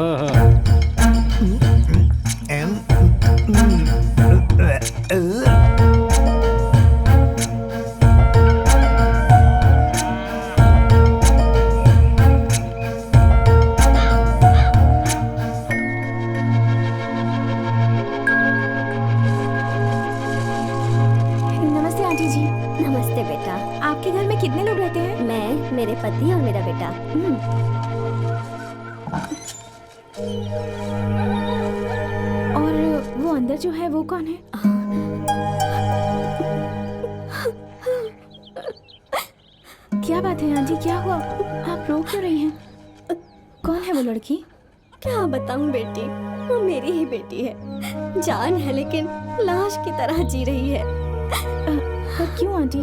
नमस्ते आंटी जी। नमस्ते बेटा। आपके घर में कितने लोग रहते हैं? मैं, मेरे पति और मेरा बेटा। और वो अंदर जो है वो कौन है? क्या बात है आंटी, क्या हुआ? आप रो क्यों रही हैं? कौन है वो लड़की? क्या बताऊं बेटी, वो मेरी ही बेटी है। जान है लेकिन लाश की तरह जी रही है। पर क्यों आंटी,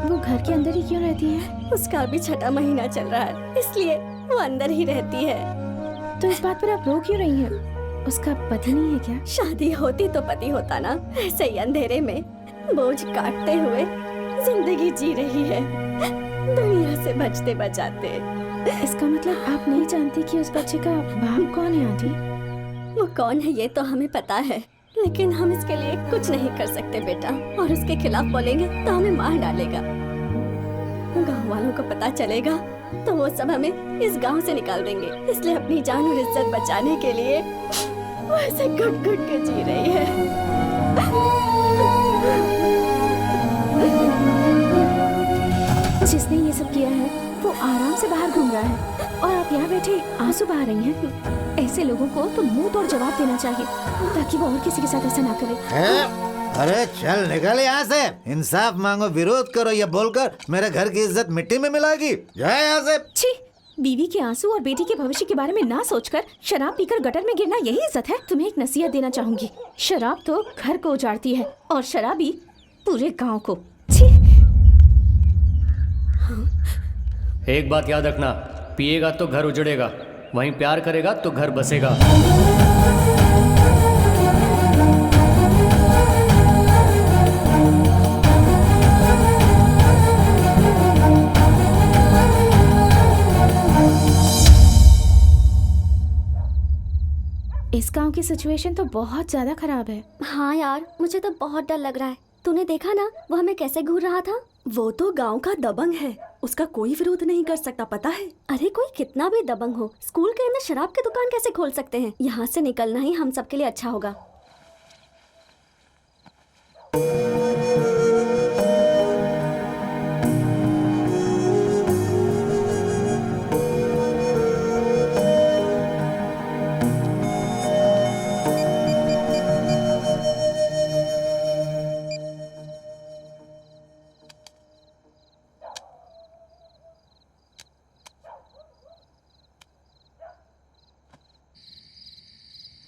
वो घर के अंदर ही क्यों रहती है? उसका अभी 6ठा महीना चल रहा है, इसलिए वो अंदर ही रहती है। तो इस बात पर आप रो क्यों रही हैं? उसका पति नहीं है क्या? शादी होती तो पति होता ना। ऐसे ही अंधेरे में बोझ काटते हुए जिंदगी जी रही है, दुनिया से बचते बचाते। इसका मतलब आप नहीं जानती कि उस बच्चे का बाप कौन है आंटी? वो कौन है ये तो हमें पता है, लेकिन हम इसके लिए कुछ नहीं कर सकते बेटा। और उसके खिलाफ बोलेंगे तो हमें मार डालेगा। गांव वालों को पता चलेगा तो वो सब हमें इस गांव से निकाल देंगे। इसलिए अपनी जान और इज्जत बचाने के लिए वो ऐसे घुट घुट के जी रही है। जिसने ये सब किया है वो आराम से बाहर घूम रहा है। और आप यहाँ बैठे आंसू बहा रही हैं। ऐसे लोगों को तो मुंह तोड़ जवाब देना चाहिए ताकि वो और किसी के साथ ऐसा ना करे। अरे चल निकल यहाँ से। इंसाफ मांगो, विरोध करो, ये बोलकर मेरे घर की इज्जत मिट्टी में मिलाएगी। जाए यहाँ से। छी, बीवी के आंसू और बेटी के भविष्य के बारे में ना सोचकर शराब पीकर गटर में गिरना यही इज्जत है? तुम्हें एक नसीहत देना चाहूंगी। शराब तो घर को उजाड़ती है और शराबी पूरे गांव को। छी। एक बात याद रखना, पिएगा तो घर उजड़ेगा, वहीं प्यार करेगा तो घर बसेगा। इस गांव की सिचुएशन तो बहुत ज्यादा खराब है। हाँ यार, मुझे तो बहुत डर लग रहा है। तूने देखा ना वो हमें कैसे घूर रहा था? वो तो गांव का दबंग है, उसका कोई विरोध नहीं कर सकता, पता है? अरे कोई कितना भी दबंग हो, स्कूल के अंदर शराब की दुकान कैसे खोल सकते हैं? यहाँ से निकलना ही हम सबके लिए अच्छा होगा।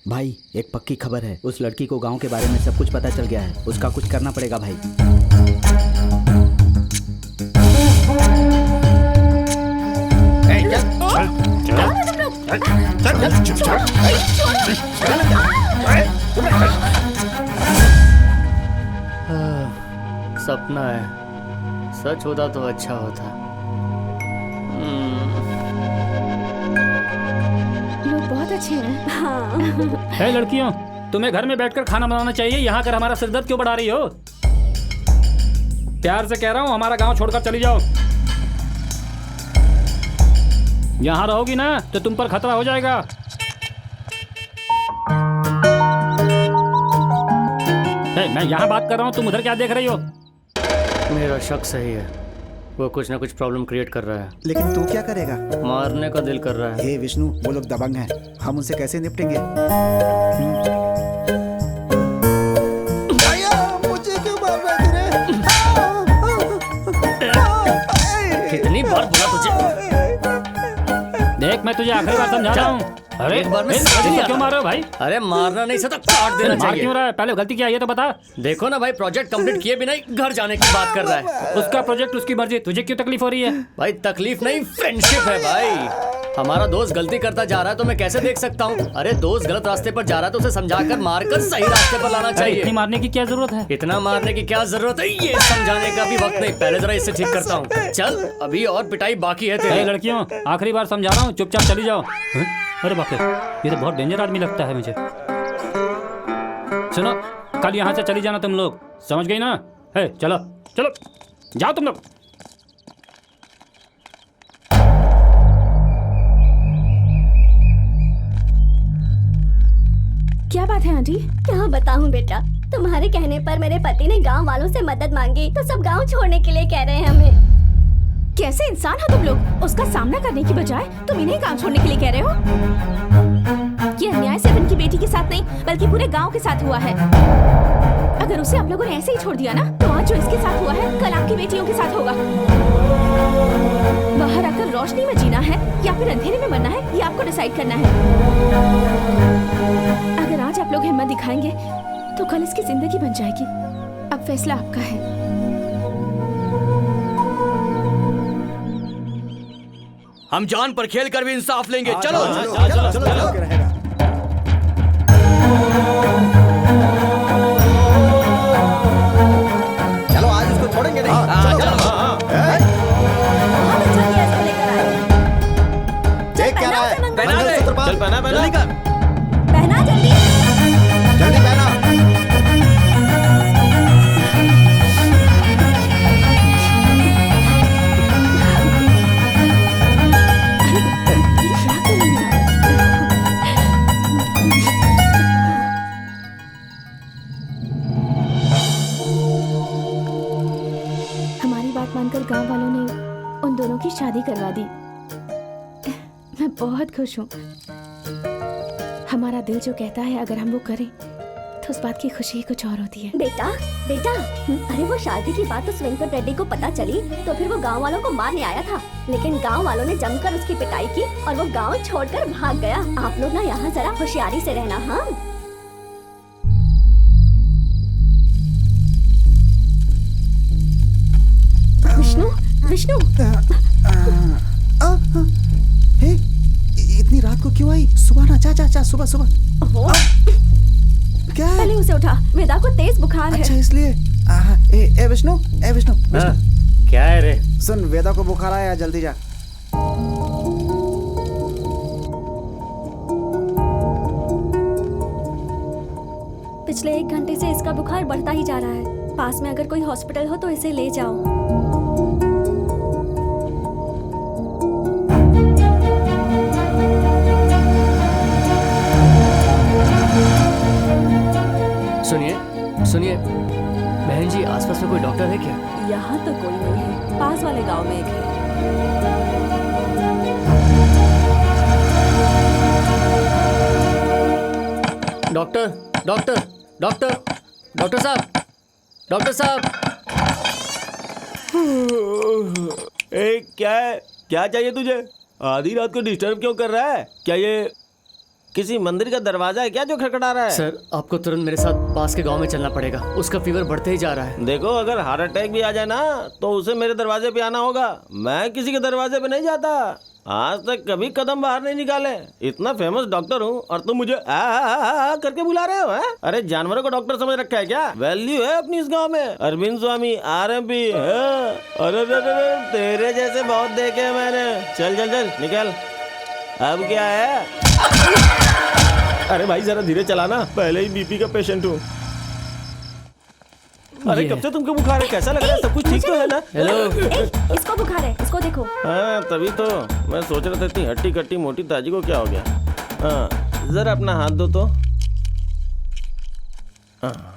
भाई एक पक्की खबर है, उस लड़की को गांव के बारे में सब कुछ पता चल गया है। उसका कुछ करना पड़ेगा भाई। सपना है, सच होता तो अच्छा होता। लोग बहुत अच्छे हैं। हाँ। है लड़कियों, तुम्हें घर में बैठकर खाना बनाना चाहिए, यहाँ कर हमारा सिरदर्द क्यों बढ़ा रही हो? प्यार से कह रहा हूँ, हमारा गांव छोड़कर चली जाओ। यहाँ रहोगी ना तो तुम पर खतरा हो जाएगा। मैं यहाँ बात कर रहा हूँ, तुम उधर क्या देख रही हो? मेरा शक सही है, वो कुछ ना कुछ प्रॉब्लम क्रिएट कर रहा है। लेकिन तू क्या करेगा? मारने का दिल कर रहा है। हे विष्णु, वो लोग दबंग हैं, हम उनसे कैसे निपटेंगे? मुझे क्यों मार रहा है तूने? कितनी बार बोला तुझे? देख मैं तुझे आखिरी बार समझा रहा हूँ। अरे एक बार में क्यों मार रहे हो भाई? अरे मारना नहीं था, काट देना मार चाहिए। क्यों रहा है? पहले गलती क्या है ये तो बता। देखो ना भाई, प्रोजेक्ट कंप्लीट किए बिना ही घर जाने की बात कर रहा है। उसका प्रोजेक्ट उसकी मर्जी, तुझे क्यों तकलीफ हो रही है? भाई तकलीफ नहीं, फ्रेंडशिप है भाई। हमारा दोस्त गलती करता जा रहा है तो मैं कैसे देख सकता हूँ? अरे दोस्त गलत रास्ते पर जा रहा है तो उसे समझाकर मारकर सही रास्ते पर लाना चाहिए। इतनी मारने की क्या जरूरत है? इतना मारने की क्या जरूरत है, ये समझाने का भी वक्त नहीं। पहले जरा इससे ठीक करता हूँ। चल, अभी और पिटाई बाकी है तेरी। लड़कियों, आखिरी बार समझा रहा हूँ, चुपचाप चली जाओ। अरे बाप रे, ये तो बहुत डेंजर आदमी लगता है मुझे। सुनो, कल यहाँ से चली जाना तुम लोग, समझ गई ना? है चलो चलो जाओ तुम लोग। क्या बात है आंटी? क्या बताऊं बेटा, तुम्हारे कहने पर मेरे पति ने गांव वालों से मदद मांगी तो सब गांव छोड़ने के लिए कह रहे हैं हमें। कैसे इंसान हो तुम लोग? उसका सामना करने की बजाय तुम इन्हें गांव छोड़ने के लिए कह रहे हो? ये अन्याय सिर्फ इनकी बेटी के साथ नहीं बल्कि पूरे गांव के साथ हुआ है। अगर उसे आप लोगों ने ऐसे ही छोड़ दिया ना तो आज जो इसके साथ हुआ है कल आपकी बेटियों के साथ होगा। बाहर आकर रोशनी में जीना है या फिर अंधेरे में मरना है, ये आपको डिसाइड करना है। अगर आज आप लोग हिम्मत दिखाएंगे तो कल इसकी जिंदगी बन जाएगी। अब फैसला आपका है। हम जान पर खेल कर भी इंसाफ लेंगे। चलो चलो आज इसको छोड़ेंगे नहीं। देख क्या रहा है? पहना दे। चल पहना जल्दी कर। पहना जल्दी। जल्दी पहना। हमारी बात मानकर गांव वालों ने उन दोनों की शादी करवा दी। मैं बहुत खुश हूँ। हमारा दिल जो कहता है अगर हम वो करें तो उस बात की खुशी ही कुछ और होती है। बेटा बेटा, अरे वो शादी की बात उस वेंकट रेड्डी को पता चली तो फिर वो गांव वालों को मारने आया था, लेकिन गांव वालों ने जमकर उसकी पिटाई की और वो गांव छोड़कर भाग गया। आप लोग ना यहाँ जरा होशियारी से रहना। हाँ, विष्णु विष्णु, हे, इतनी रात को क्यों आई? सुबह ना, चा सुबह सुबह। ओहो, क्या है? पहले उसे उठा, वेदा को तेज बुखार है। अच्छा इसलिए। ए विष्णु, ए विष्णु, क्या है रे? सुन, वेदा को बुखार आया, जल्दी जा। पिछले 1 घंटे से इसका बुखार बढ़ता ही जा रहा है। पास में अगर कोई हॉस्पिटल हो तो इसे ले जाओ। सुनिए सुनिए, बहन जी आसपास में कोई डॉक्टर है क्या? यहाँ तो कोई नहीं है, पास वाले गांव में एक है। डॉक्टर डॉक्टर डॉक्टर डॉक्टर साहब, डॉक्टर साहब। क्या है? क्या चाहिए तुझे? आधी रात को डिस्टर्ब क्यों कर रहा है? क्या ये किसी मंदिर का दरवाजा है क्या जो खटखटा रहा है? सर, आपको तुरंत मेरे साथ पास के गांव में चलना पड़ेगा। उसका फीवर बढ़ते ही जा रहा है। देखो, अगर हार्ट अटैक भी आ जाए ना तो उसे मेरे दरवाजे पे आना होगा। मैं किसी के दरवाजे पे नहीं जाता। आज तक कभी कदम बाहर नहीं निकाले। इतना फेमस डॉक्टर हूँ और तुम मुझे आ करके बुला रहे हो? है? अरे जानवरों को डॉक्टर समझ रखा है क्या? वैल्यू है अपनी इस गांव में। अरविंद स्वामी RMP है। अरे तेरे जैसे बहुत देखे हैं मैंने। चल चल चल निकल। अब क्या है? अरे भाई जरा धीरे चलाना, पहले ही BP का पेशेंट हूँ। अरे कब से तुमको बुखार है? कैसा लग रहा है? सब कुछ ठीक तो है ना? हेलो, इसको बुखार है, इसको देखो। हाँ तभी तो मैं सोच रहा था इतनी हट्टी कट्टी मोटी ताजी को क्या हो गया। हाँ जरा अपना हाथ दो तो। हाँ।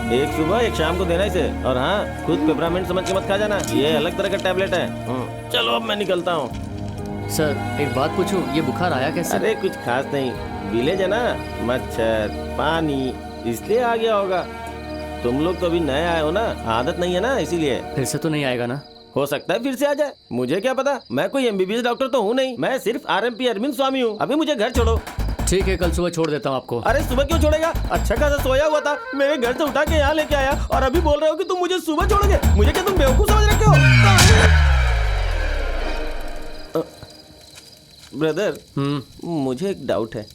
एक सुबह एक शाम को देना इसे। और हाँ, खुद पेपरामेंट समझ के मत खा जाना, ये अलग तरह का टैबलेट है। चलो अब मैं निकलता हूँ। सर एक बात पूछूं, ये बुखार आया कैसे? अरे कुछ खास नहीं, विलेज है ना, मच्छर पानी इसलिए आ गया होगा। तुम लोग तो अभी नए आए हो ना, आदत नहीं है ना, इसीलिए। फिर से तो नहीं आएगा ना? हो सकता है फिर से आ जाए, मुझे क्या पता। मैं कोई MBBS डॉक्टर तो हूँ नहीं, मैं सिर्फ RMP अरविंद स्वामी हूँ। अभी मुझे घर छोड़ो। ठीक है, कल सुबह छोड़ देता हूँ आपको। अरे सुबह क्यों छोड़ेगा? अच्छा खासा सोया हुआ था, मेरे घर से उठा के यहाँ लेके आया और अभी बोल रहे हो कि तुम मुझे सुबह छोड़ोगे? मुझे क्या तुम बेवकूफ समझ रखे हो? ब्रदर, मुझे एक डाउट है।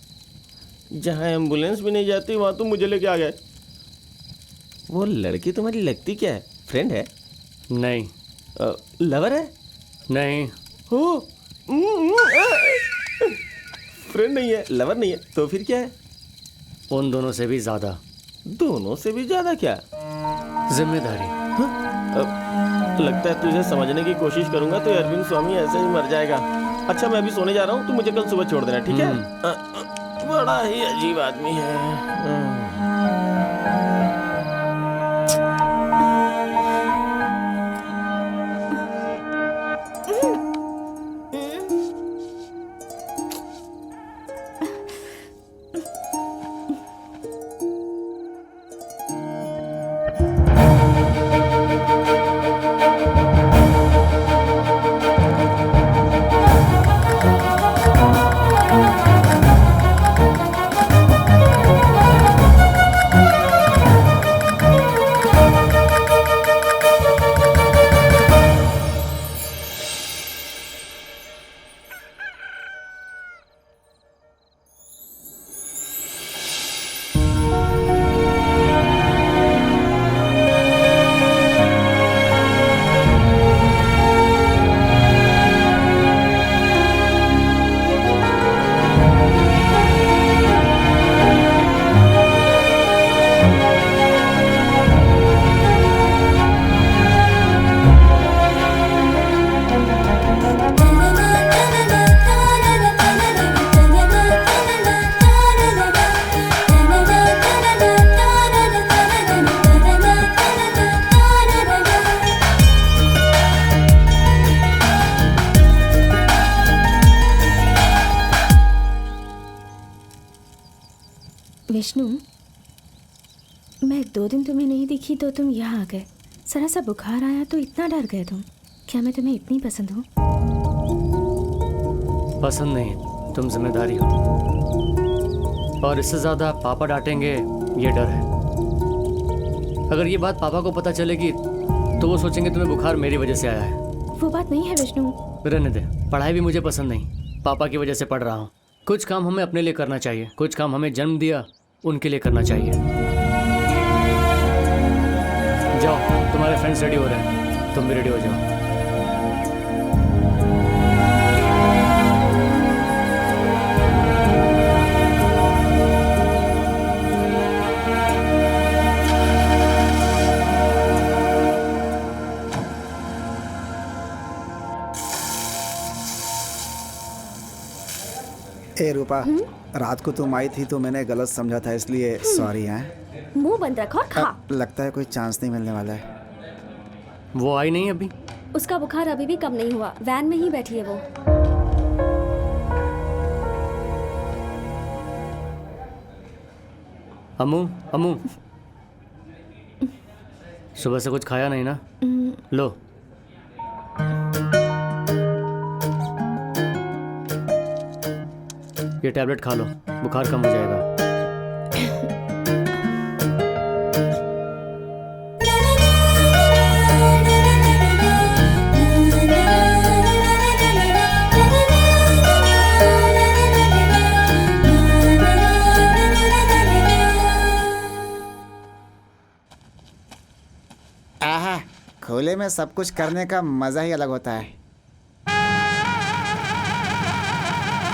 जहाँ एम्बुलेंस भी नहीं जाती वहाँ तुम मुझे लेके आ गए। वो लड़की तुम्हारी लगती क्या है? फ्रेंड है? नहीं। लवर है? नहीं। हो फ्रेंड नहीं है, लवर नहीं है, तो फिर क्या है? उन दोनों से भी ज्यादा। दोनों से भी ज्यादा क्या? जिम्मेदारी। लगता है तुझे समझने की कोशिश करूंगा तो अरविंद स्वामी ऐसे ही मर जाएगा। अच्छा मैं अभी सोने जा रहा हूँ, तू मुझे कल सुबह छोड़ देना, ठीक है? बड़ा ही अजीब आदमी है। विष्णु, मैं 2 दिन तुम्हें नहीं दिखी तो तुम यहाँ आ गए। जरा सा बुखार आया तो इतना डर गए तुम। क्या मैं तुम्हें इतनी पसंद हूँ? पसंद नहीं, तुम जिम्मेदारी हो, और इससे ज्यादा पापा डांटेंगे ये डर है। अगर ये बात पापा को पता चलेगी तो वो सोचेंगे तुम्हें बुखार मेरी वजह से आया है। वो बात नहीं है विष्णु। रहने दे, पढ़ाई भी मुझे पसंद नहीं, पापा की वजह से पढ़ रहा हूँ। कुछ काम हमें अपने लिए करना चाहिए, कुछ काम हमें जन्म दिया उनके लिए करना चाहिए। जाओ, तुम्हारे फ्रेंड्स रेडी हो रहे हैं, तुम भी रेडी हो जाओ। ए रूपा, रात को तुम आई थी तो मैंने गलत समझा था, इसलिए सॉरी। है मुंह बंद रखो और खा। लगता है कोई चांस नहीं मिलने वाला है। वो आई नहीं अभी? उसका बुखार अभी भी कम नहीं हुआ, वैन में ही बैठी है वो। अम्मू, अम्मू, सुबह से कुछ खाया नहीं ना? लो। ये टैबलेट खा लो, बुखार कम हो जाएगा। आहा, खुले में सब कुछ करने का मजा ही अलग होता है।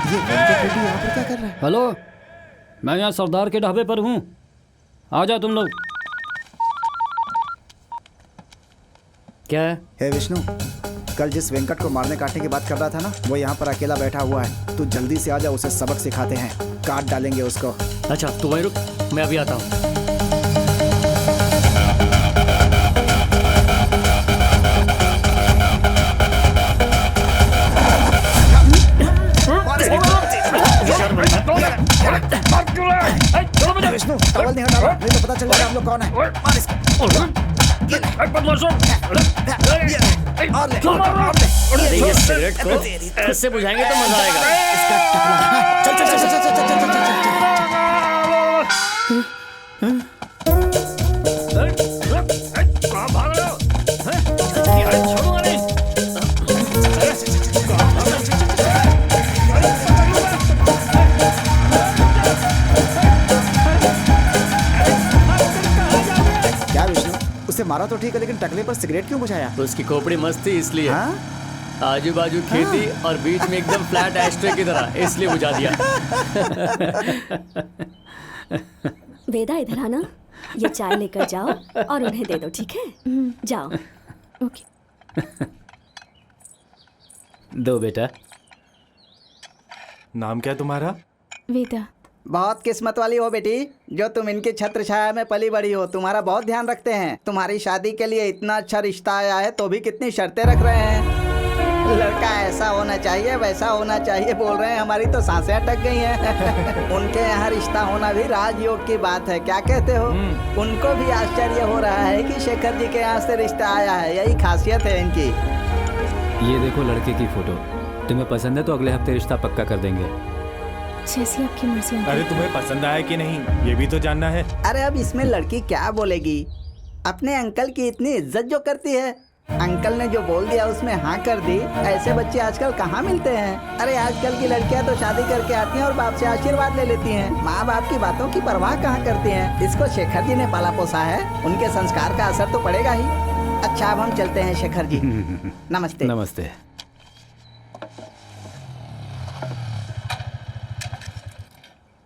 ये वेंकट रेड्डी यहाँ पर क्या कर रहा है? हेलो, मैं यहाँ सरदार के ढाबे पर हूँ, आ जाओ तुम लोग। क्या है? हे विष्णु, कल जिस वेंकट को मारने काटने की बात कर रहा था ना, वो यहाँ पर अकेला बैठा हुआ है। तू जल्दी से आ जा, उसे सबक सिखाते हैं, काट डालेंगे उसको। अच्छा, तू वहीं रुक, मैं अभी आता हूँ। विष्णु, टॉवल नहीं हटाना, नहीं तो पता चल जाएगा हम लोग कौन है। मार इसको। अरे ये सिगरेट को ऐसे बुझाएंगे तो मजा आएगा। चल चल चल चल चल चल चल चल। उसे मारा तो ठीक है, लेकिन टकले पर सिगरेट क्यों बुझाया? उसकी खोपड़ी मस्त थी इसलिए। आजू बाजू खेती और बीच में एकदम फ्लैट एस्ट्रे की तरह, इसलिए बुझा दिया। वेदा, इधर आना, ये चाय लेकर जाओ और उन्हें दे दो, ठीक है? जाओ। ओके। दो बेटा। नाम क्या है तुम्हारा? वेदा। बहुत किस्मत वाली हो बेटी, जो तुम इनकी छत्र छाया में पली बड़ी हो। तुम्हारा बहुत ध्यान रखते हैं। तुम्हारी शादी के लिए इतना अच्छा रिश्ता आया है तो भी कितनी शर्तें रख रहे हैं। लड़का ऐसा होना चाहिए, वैसा होना चाहिए बोल रहे हैं, हमारी तो सांसें अटक गई हैं। उनके यहाँ रिश्ता होना भी राजयोग की बात है, क्या कहते हो? उनको भी आश्चर्य हो रहा है कि शेखर जी के यहाँ से रिश्ता आया है, यही खासियत है इनकी। ये देखो लड़के की फोटो, तुम्हें पसंद है तो अगले हफ्ते रिश्ता पक्का कर देंगे। जैसी आपकी मर्जी। अरे तुम्हें पसंद आया कि नहीं ये भी तो जानना है। अरे अब इसमें लड़की क्या बोलेगी? अपने अंकल की इतनी इज्जत जो करती है, अंकल ने जो बोल दिया उसमें हाँ कर दी। ऐसे बच्चे आजकल कहाँ मिलते हैं? अरे आजकल की लड़कियां तो शादी करके आती हैं और बाप से आशीर्वाद ले लेती हैं, माँ बाप की बातों की परवाह कहाँ करती हैं? इसको शेखर जी ने पाला पोसा है, उनके संस्कार का असर तो पड़ेगा ही। अच्छा, अब हम चलते हैं शेखर जी। नमस्ते। नमस्ते।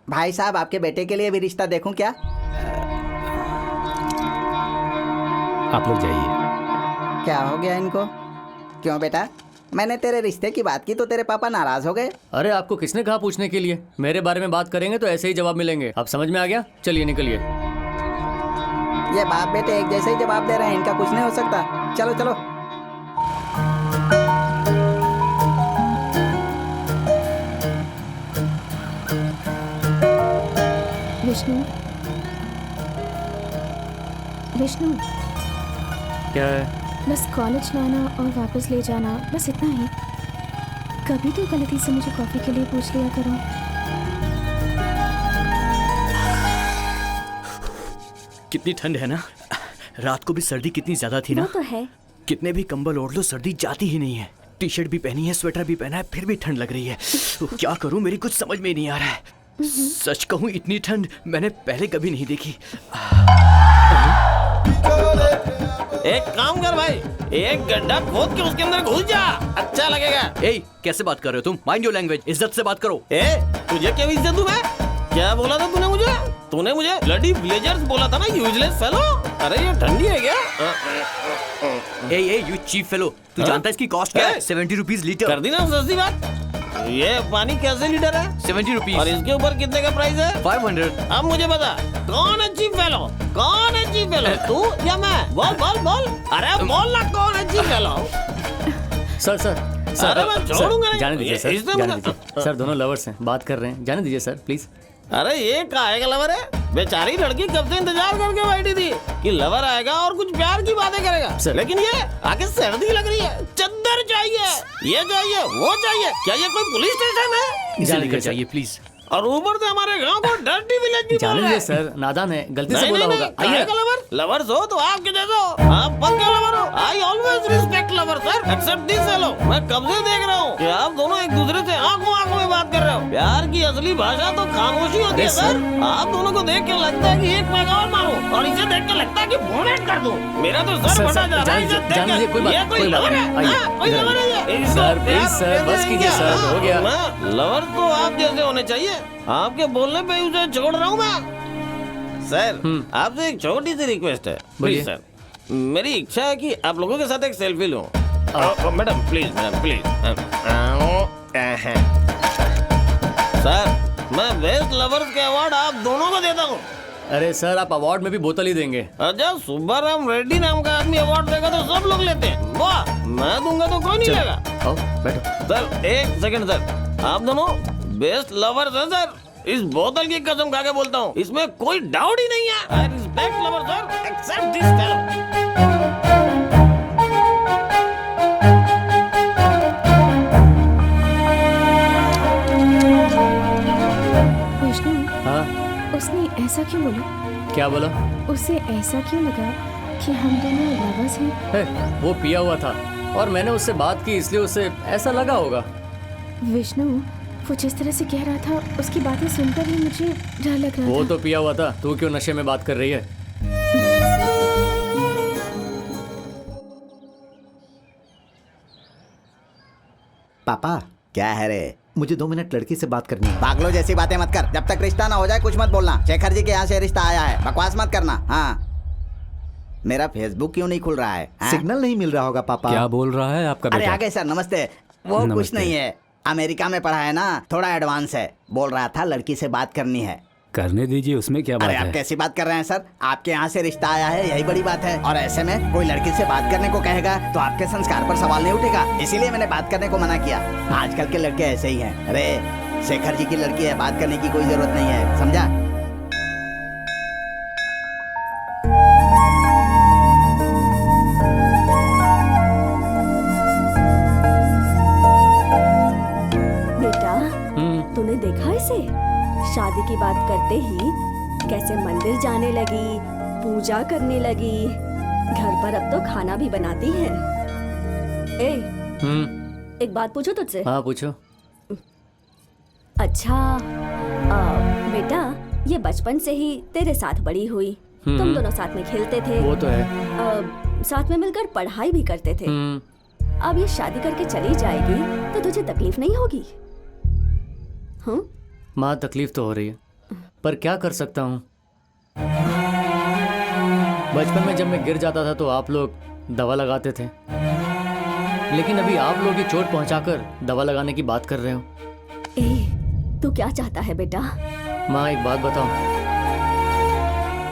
भाई साहब, आपके बेटे के लिए भी रिश्ता देखूं क्या? आप लोग जाइए। क्या हो गया इनको? क्यों बेटा, मैंने तेरे रिश्ते की बात की तो तेरे पापा नाराज हो गए? अरे आपको किसने कहा पूछने के लिए? मेरे बारे में बात करेंगे तो ऐसे ही जवाब मिलेंगे। अब समझ में आ गया? चलिए निकलिए। ये बाप बेटे एक जैसे ही जवाब दे रहे हैं, इनका कुछ नहीं हो सकता। चलो चलो। विष्णु, विष्णु, क्या है? बस कॉलेज लाना और वापस ले जाना, बस इतना ही। कभी तो गलती से मुझे कॉफी के लिए पूछ लिया करो। कितनी ठंड है ना। रात को भी सर्दी कितनी ज्यादा थी ना। वो तो है। कितने भी कंबल ओढ़ लो सर्दी जाती ही नहीं है। टी शर्ट भी पहनी है, स्वेटर भी पहना है, फिर भी ठंड लग रही है। क्या करूं, मेरी कुछ समझ में नहीं आ रहा है। सच कहूं इतनी ठंड मैंने पहले कभी नहीं देखी। एक काम कर भाई, एक गड्ढा खोद के उसके अंदर घुस जा, अच्छा लगेगा। ए, कैसे बात कर रहे हो तुम? माइंड योर लैंग्वेज, इज्जत से बात करो। ए, तुझे क्या इज्जत दूं मैं? क्या बोला था तूने मुझे? तूने मुझे ब्लडी विलेजर्स बोला था ना, यूजलेस फेलो। अरे ये ठंडी है क्या? ए, यू चीप फेलो, तू जानता है इसकी कॉस्ट क्या है? 70 रुपीज लीटर। कर दी ना सस्ती बात। ये पानी कैसे लीटर है? 70 रुपीज। और इसके ऊपर कितने का प्राइस है? 500। अब मुझे बता, कौन है चीप फेलो? कौन है चीप फेलो, तू या मैं? बोल बोल बोल, अरे बोल ना, कौन है cheap fellow? Sir sir sir, अरे मैं छोड़ूंगा नहीं। जाने दीजिए सर, इसने जाने मुझे- दीजिए सर, दोनों लवर्स हैं, बात कर रहे हैं, जाने दीजिए सर प्लीज। अरे ये काहे का लवर है? बेचारी लड़की कब से इंतजार करके बैठी थी कि लवर आएगा और कुछ प्यार की बातें करेगा। सर। लेकिन ये आगे सर्दी लग रही है, चद्दर चाहिए, ये चाहिए, वो चाहिए। क्या ये कोई पुलिस स्टेशन है? इसे जाने लेकर दीजिए जाइए प्लीज। और ऊपर से हमारे गांव को डर्टी विलेज भी बोल जाने रहा दीजिए है। सर, नादान है, गलती से नहीं बोला नहीं होगा। नहीं, काहे आइए का लवर? लवर्स हो तो आपके जैसे हो, आप पक्के लवर हो। I always respect lover sir, except this fellow. मैं कब से देख रहा हूँ कि आप दोनों एक दूसरे से आंखों आंखों में बात कर रहे हो। प्यार की असली भाषा तो खामोशी होती है सर। आप दोनों को देख के लगता है कि एक पैग और मारो, और इसे देख के लगता है कि बोनेट कर दूं। मेरा तो सर सर, फटा सर, जा रहा है जाने इसे दीजिए, देख जाने के। दीजिए, कोई बात ये नहीं, कोई कोई बात लवर नहीं, है? आइए, हाँ, कोई इधर लवर है ये? आइए। इसको सर, प्यार प्लीज सर, कहते बस हैं कीजिए क्या? सर, हो गया। मैं लवर तो आप जैसे होने चाहिए। आपके बोलने पे ही उसे छोड़ रहा हूँ मैं। सर, आपसे एक छोटी सी रिक्वेस्ट है, बोलिए। Please sir. मेरी इच्छा है कि आप लोगों के साथ एक सेल्फी लूं। Madam please, madam please. Sir, मैं बेस्ट लवर्स के अवार्ड आप दोनों को देता हूँ। अरे सर, आप अवार्ड में भी बोतल ही देंगे। अच्छा, सुब्बाराम रेड्डी नाम का आदमी अवार्ड देगा तो सब लोग लेते हैं। वाह, मैं दूंगा तो कोई नहीं चलो, लेगा। आओ बैठो। सर एक सेकंड सर, आप दोनों बेस्ट लवर्स हैं सर। इस बोतल की कसम खा के बोलता हूँ, इसमें कोई डाउट ही नहीं है। I respect lover sir, except this fellow. Vishnu, हाँ, उसने ऐसा क्यों बोला? क्या बोला? उसे ऐसा क्यों लगा कि हम दोनों लवर्स हैं? है, वो पिया हुआ था और मैंने उससे बात की, इसलिए उसे ऐसा लगा होगा। विष्णु, वो जिस तरह से कह रहा था, उसकी बातें सुनकर ही मुझे डर लग रहा वो था। तो पिया हुआ था, तू क्यों नशे में बात कर रही है? पापा, क्या है रे? मुझे 2 मिनट लड़की से बात करनी है। पागलों जैसी बातें मत कर, जब तक रिश्ता ना हो जाए कुछ मत बोलना। शेखर जी के यहाँ से रिश्ता आया है, बकवास मत करना। हाँ, मेरा फेसबुक क्यों नहीं खुल रहा है? हाँ? सिग्नल नहीं मिल रहा होगा पापा। क्या बोल रहा है आपका अरे बेटा? आगे सर, नमस्ते। वो कुछ नमस्ते। नहीं है, अमेरिका में पढ़ा है ना, थोड़ा एडवांस है। बोल रहा था लड़की से बात करनी है। करने दीजिए, उसमें क्या बात अरे आप है? कैसी बात कर रहे हैं सर? आपके यहाँ से रिश्ता आया है, यही बड़ी बात है। और ऐसे में कोई लड़की से बात करने को कहेगा तो आपके संस्कार पर सवाल नहीं उठेगा, इसीलिए मैंने बात करने को मना किया। आजकल के लड़के ऐसे ही हैं। अरे शेखर जी की लड़की है, बात करने की कोई जरूरत नहीं है, समझा? बेटा, तूने देखा इसे? शादी की बात करते ही कैसे मंदिर जाने लगी, पूजा करने लगी, घर पर अब तो खाना भी बनाती है। ए, एक बात पूछो तुझसे? हाँ पूछो। अच्छा, बेटा, ये बचपन से ही तेरे साथ बड़ी हुई, तुम दोनों साथ में खेलते थे, वो तो है। साथ में मिलकर पढ़ाई भी करते थे। अब ये शादी करके चली जाएगी तो तुझे तकलीफ नहीं होगी? माँ, तकलीफ तो हो रही है, पर क्या कर सकता हूँ? बचपन में जब मैं गिर जाता था तो आप लोग दवा लगाते थे, लेकिन अभी आप लोग ही चोट पहुंचाकर दवा लगाने की बात कर रहे हो। ए, तू क्या चाहता है बेटा? माँ, एक बात बताऊं,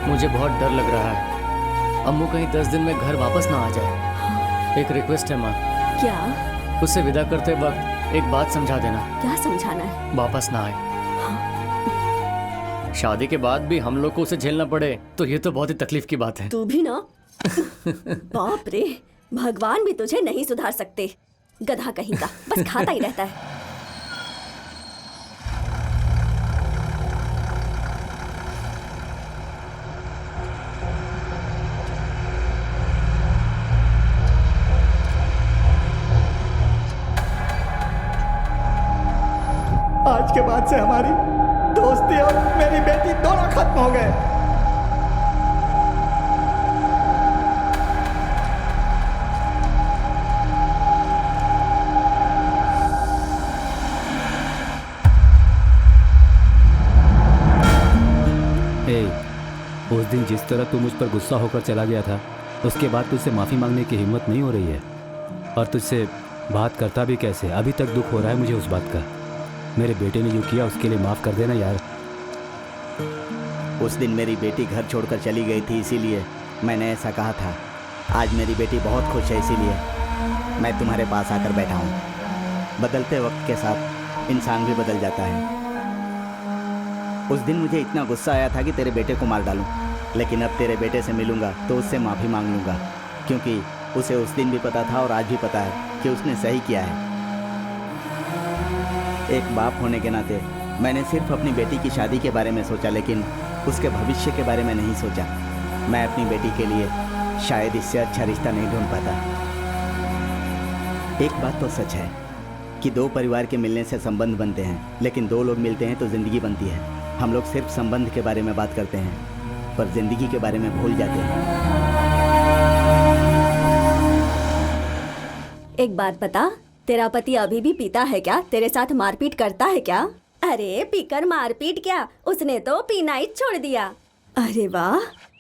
मुझे बहुत डर लग रहा है। अम्मू कहीं 10 दिन में घर वापस ना आ जाए। एक रिक्वेस्ट है माँ, क्या? उससे विदा करते वक्त एक बात समझा देना। क्या समझाना है? वापस ना आए। शादी के बाद भी हम लोग को उसे झेलना पड़े तो ये तो बहुत ही तकलीफ की बात है। तू भी ना। बाप रे, भगवान भी तुझे नहीं सुधार सकते। गधा कहीं का, बस खाता ही रहता है। आज के बाद से हमारी दोस्ती और मेरी बेटी दोनों खत्म हो गए। उस दिन जिस तरह तू मुझ पर गुस्सा होकर चला गया था, उसके बाद तुझसे माफ़ी मांगने की हिम्मत नहीं हो रही है। और तुझसे बात करता भी कैसे, अभी तक दुख हो रहा है मुझे उस बात का। मेरे बेटे ने जो किया उसके लिए माफ़ कर देना यार। उस दिन मेरी बेटी घर छोड़कर चली गई थी, इसीलिए मैंने ऐसा कहा था। आज मेरी बेटी बहुत खुश है, इसीलिए मैं तुम्हारे पास आकर बैठा हूँ। बदलते वक्त के साथ इंसान भी बदल जाता है। उस दिन मुझे इतना गुस्सा आया था कि तेरे बेटे को मार डालूं, लेकिन अब तेरे बेटे से मिलूंगा तो उससे माफ़ी मांग लूँगा, क्योंकि उसे उस दिन भी पता था और आज भी पता है कि उसने सही किया है। एक बाप होने के नाते मैंने सिर्फ अपनी बेटी की शादी के बारे में सोचा, लेकिन उसके भविष्य के बारे में नहीं सोचा। मैं अपनी बेटी के लिए शायद इससे अच्छा रिश्ता नहीं ढूंढ पाता। एक बात तो सच है कि दो परिवार के मिलने से संबंध बनते हैं, लेकिन दो लोग मिलते हैं तो ज़िंदगी बनती है। हम लोग सिर्फ संबंध के बारे में बात करते हैं, पर ज़िंदगी के बारे में भूल जाते हैं। एक बात बता, तेरा पति अभी भी पीता है क्या? तेरे साथ मारपीट करता है क्या? अरे पीकर मारपीट क्या, उसने तो पीना ही छोड़ दिया। अरे वाह,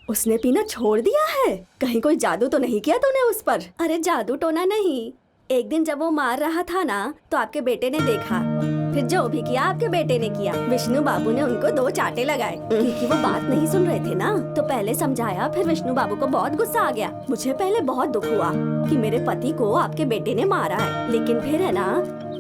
उसने पीना छोड़ दिया है। कहीं कोई जादू तो नहीं किया तूने उस पर? अरे जादू टोना नहीं, एक दिन जब वो मार रहा था ना, तो आपके बेटे ने देखा, फिर जो भी किया आपके बेटे ने किया। विष्णु बाबू ने उनको 2 चाटे लगाए, क्योंकि वो बात नहीं सुन रहे थे ना। तो पहले समझाया, फिर विष्णु बाबू को बहुत गुस्सा आ गया। मुझे पहले बहुत दुख हुआ कि मेरे पति को आपके बेटे ने मारा है, लेकिन फिर है ना,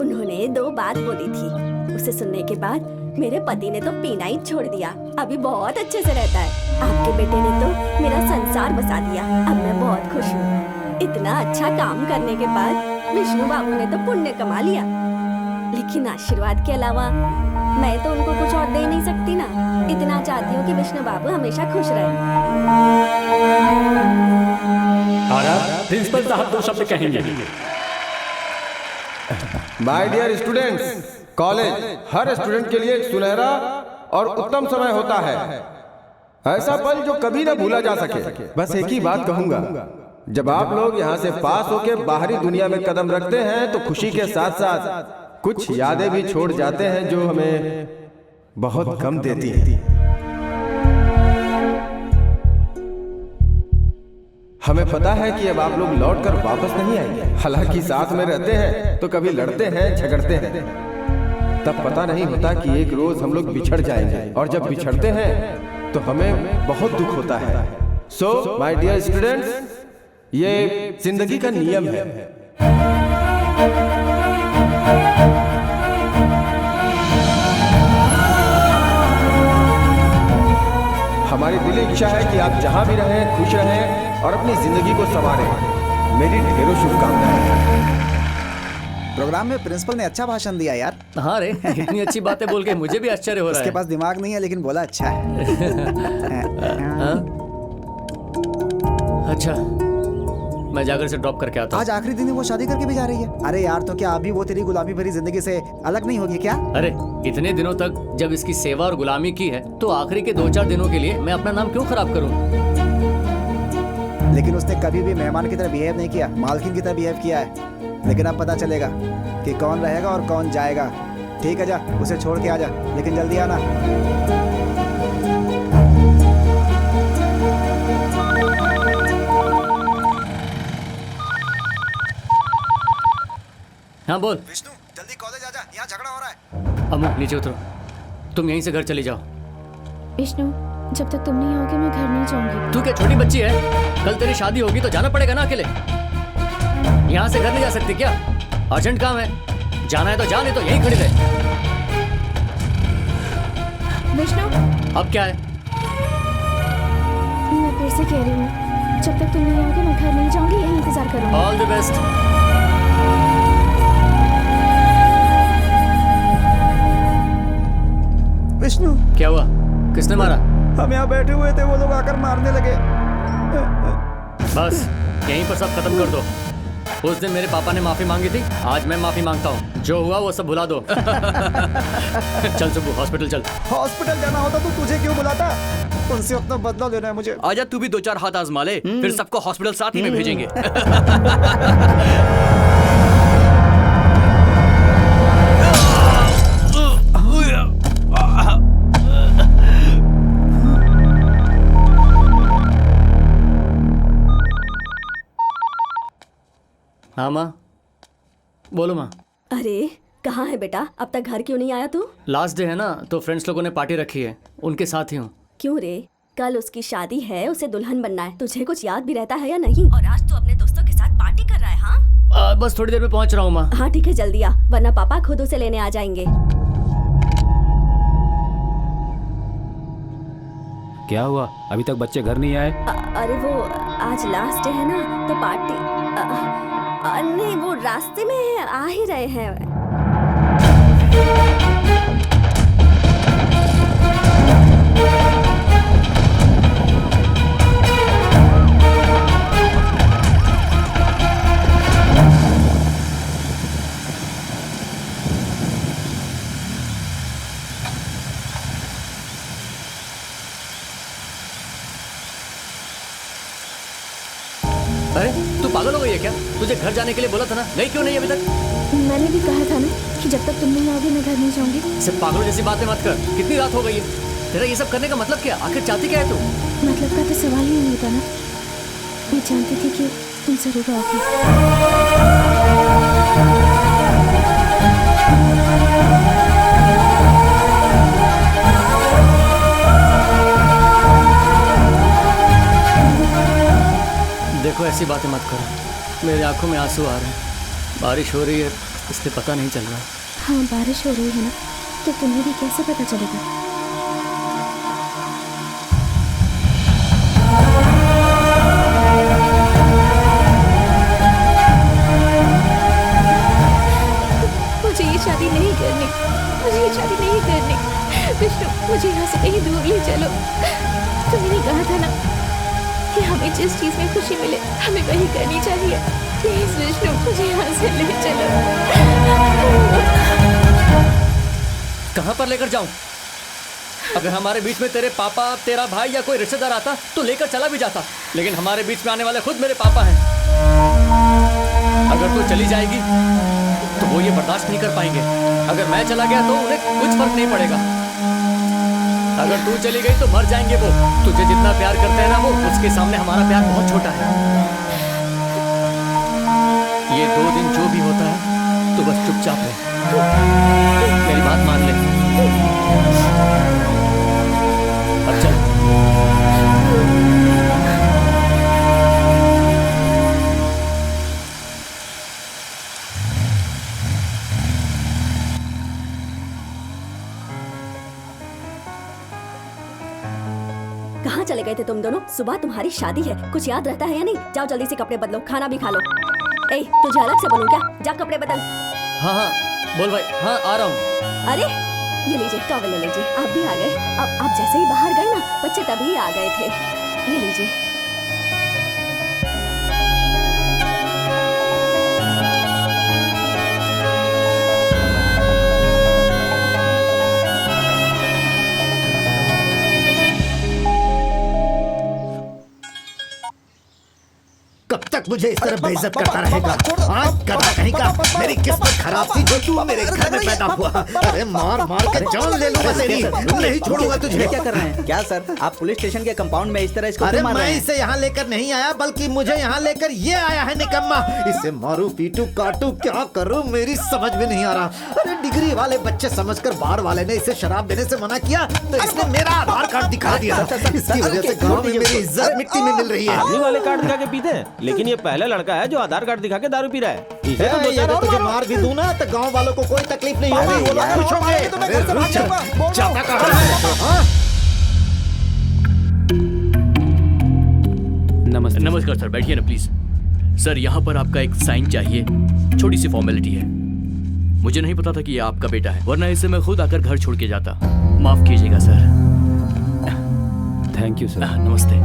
उन्होंने 2 बात बोली थी। उसे सुनने के बाद मेरे पति ने तो पीना ही छोड़ दिया। अभी बहुत अच्छे से रहता है। आपके बेटे ने तो मेरा संसार बसा दिया। अब मैं बहुत खुश हूँ। इतना अच्छा काम करने के बाद विष्णु बाबू ने तो पुण्य कमा लिया, लेकिन आशीर्वाद के अलावा मैं तो उनको कुछ और दे नहीं सकती ना। इतना चाहती हूँ कि विष्णु बाबू हमेशा खुश रहे। प्रिंसिपल साहब 2 शब्द कहेंगे। माय डियर स्टूडेंट्स, कॉलेज हर स्टूडेंट के लिए एक सुनहरा और उत्तम समय होता है, ऐसा पल जो कभी ना भूला जा सके। बस एक ही बात कहूंगा, जब आप लोग यहाँ से पास होकर बाहरी दुनिया में कदम रखते हैं तो खुशी के साथ साथ कुछ यादें भी छोड़ जाते हैं जो हमें बहुत गम देती है। हमें पता है कि अब आप लोग लौटकर वापस नहीं आएंगे। हालांकि साथ में रहते हैं तो कभी लड़ते हैं, झगड़ते हैं, तब पता नहीं होता कि एक रोज हम लोग बिछड़ जाएंगे, और जब बिछड़ते हैं तो हमें बहुत दुख होता है। सो माय डियर स्टूडेंट्स, ये जिंदगी का नियम है। हमारी दिली इच्छा है कि आप जहां भी रहें खुश रहें और अपनी जिंदगी को संवारें। मेरी ढेरों शुभकामनाएं। प्रोग्राम में प्रिंसिपल ने अच्छा भाषण दिया यार। हाँ रे, इतनी अच्छी बातें बोल के मुझे भी आश्चर्य हो रहा है। उसके पास दिमाग नहीं है, लेकिन बोला अच्छा है। अच्छा, मैं जाकर से ड्रॉप करके आता हूँ। आज आखिरी दिन है, वो शादी करके भी जा रही है। अरे यार, तो क्या अभी वो तेरी गुलामी भरी जिंदगी से अलग नहीं होगी क्या? अरे इतने दिनों तक जब इसकी सेवा और गुलामी की है, तो आखिरी के 2-4 दिनों के लिए मैं अपना नाम क्यों खराब करूं? लेकिन उसने कभी भी मेहमान की तरह बिहेव नहीं किया, मालकिन की तरह बिहेव किया है। लेकिन अब पता चलेगा कि कौन रहेगा और कौन जाएगा। ठीक है, जा उसे छोड़ के आ जा, लेकिन जल्दी आना। हाँ बोल। विष्णु, जल्दी कॉलेज आजा, यहाँ झगड़ा हो रहा है। अमू नीचे उतरो, तुम यहीं से घर चली जाओ। विष्णु, जब तक तुम नहीं आओगे मैं घर नहीं जाऊंगी। तू क्या छोटी बच्ची है? कल तेरी शादी होगी तो जाना पड़ेगा ना अकेले। यहाँ से घर नहीं जा सकती क्या? अर्जेंट काम है, जाना है तो जा, नहीं तो यहीं खड़ी रहे। विष्णु, अब क्या है? मैं फिर से कह रही हूँ, जब तक तुम नहीं आओगे मैं घर नहीं जाऊंगी, यही इंतजार करूंगी। All the best. विष्णु, क्या हुआ? किसने मारा? हम यहाँ बैठे हुए थे, वो लोग आकर मारने लगे। बस यहीं पर सब खत्म कर दो। उस दिन मेरे पापा ने माफी मांगी थी, आज मैं माफी मांगता हूँ। जो हुआ वो सब भुला दो। चल सुबह हॉस्पिटल चल। हॉस्पिटल जाना होता तो तुझे क्यों बुलाता? उनसे अपना बदला लेना है मुझे। आजा तू भी 2-4 हाथ आजमा ले, फिर सबको हॉस्पिटल साथ ही में भेजेंगे। हाँ माँ, बोलो माँ। अरे कहाँ है बेटा? अब तक घर क्यों नहीं आया तू? लास्ट डे है ना, तो फ्रेंड्स लोगों ने पार्टी रखी है, उनके साथ ही हूँ। क्यों रे? कल उसकी शादी है, उसे दुल्हन बनना है। तुझे कुछ याद भी रहता है या नहीं? और आज तू अपने दोस्तों के साथ पार्टी कर रहा है? हाँ बस थोड़ी देर में पहुँच रहा हूँ माँ। हाँ ठीक है, जल्दी आ, वरना पापा खुद उसे लेने आ जाएंगे। क्या हुआ? अभी तक बच्चे घर नहीं आए? अरे वो आज लास्ट डे है ना, तो पार्टी नहीं, वो रास्ते में आ ही रहे हैं। अरे तू पागल हो गई है क्या? तुझे घर जाने के लिए बोला था ना, गई क्यों नहीं अभी तक? मैंने भी कहा था ना कि जब तक तुम नहीं आओगे मैं घर नहीं जाऊंगी। सिर्फ पागलों जैसी बातें मत कर। कितनी रात हो गई है? तेरा ये सब करने का मतलब क्या? आखिर चाहती क्या है तू? मतलब का तो सवाल ही नहीं था ना। मैं जानती थी कि तुम जरूर आओगे। देखो ऐसी बातें मत करो, मेरी आंखों में आंसू आ रहे हैं। बारिश हो रही है इसलिए पता नहीं चल रहा। हाँ बारिश हो रही है ना, तो तुम्हें भी कैसे पता चलेगा? मुझे ये शादी नहीं करनी, मुझे ये शादी नहीं करनी। विष्णु मुझे यहाँ से कहीं दूर ले चलो। तुमने कहा था ना कि हमें जिस चीज में खुशी मिले हमें वही करनी चाहिए। प्लीज विष्णु मुझे यहाँ से ले चलो। कहाँ पर लेकर जाऊं? अगर हमारे बीच में तेरे पापा, तेरा भाई या कोई रिश्तेदार आता तो लेकर चला भी जाता, लेकिन हमारे बीच में आने वाले खुद मेरे पापा हैं। अगर तू चली जाएगी तो वो ये बर्दाश्त नहीं कर पाएंगे। अगर मैं चला गया तो उन्हें कुछ फर्क नहीं पड़ेगा। अगर तू चली गई तो मर जाएंगे वो। तुझे जितना प्यार करते हैं ना वो, उसके सामने हमारा प्यार बहुत छोटा है। ये 2 दिन जो भी होता है तो बस चुपचाप रहे, मेरी बात मान ले। अब चल। कहाँ चले गए थे तुम दोनों? सुबह तुम्हारी शादी है, कुछ याद रहता है या नहीं? जाओ जल्दी से कपड़े बदलो, खाना भी खा लो। ए, तुझे अलग से बोलूं क्या? जा कपड़े बदल। हाँ हाँ बोल भाई। हाँ आ रहा हूँ। अरे ये लीजिए टॉवल ले लीजिए। आप भी आ गए। अब आप जैसे ही बाहर गए ना, बच्चे तभी आ गए थे। ये लीजिए। कब तक मुझे इस तरह बेइज्जत करता रहेगा? आज करता कहीं का। मेरी किस्मत खराब थी जो तू मेरे घर में पैदा हुआ। अरे मार मार के जान ले लूंगा तेरी, नहीं छोड़ूंगा तुझे। क्या कर रहे हैं? क्या सर, आप पुलिस स्टेशन के कंपाउंड में इस तरह इसको अरे क्यों मार रहे मैं हैं? इसे यहाँ लेकर नहीं आया, बल्कि मुझे यहाँ लेकर ये आया है निकम्मा। इसे मारू पीटू काटू क्या करूँ मेरी समझ में नहीं आ रहा। अरे डिग्री वाले बच्चे समझकर बाहर वाले ने इसे शराब देने से मना किया तो इसने मेरा आधार कार्ड दिखा दिया। इसकी वजह से गांव में मेरी इज्जत मिट्टी में मिल रही है। आर्मी वाले कार्ड दिखा के पीते हैं, लेकिन ये पहला लड़का है जो आधार कार्ड दिखा के दारू पी रहा है। इसे तो दो चार अगर और तुझे मारो। मार भी दूं ना तो गांव वालों को कोई तकलीफ नहीं होगी, वो लोग खुश होंगे। जाता कहाँ है? हाँ? नमस्ते। नमस्कार सर, बैठिए ना प्लीज। सर यहाँ पर आपका एक साइन चाहिए, छोटी सी फॉर्मेलिटी है। मुझे नहीं पता था कि ये आपका बेटा है, वरना इसे मैं खुद आकर घर छोड़ के जाता। माफ कीजिएगा सर। Thank you sir. नमस्ते।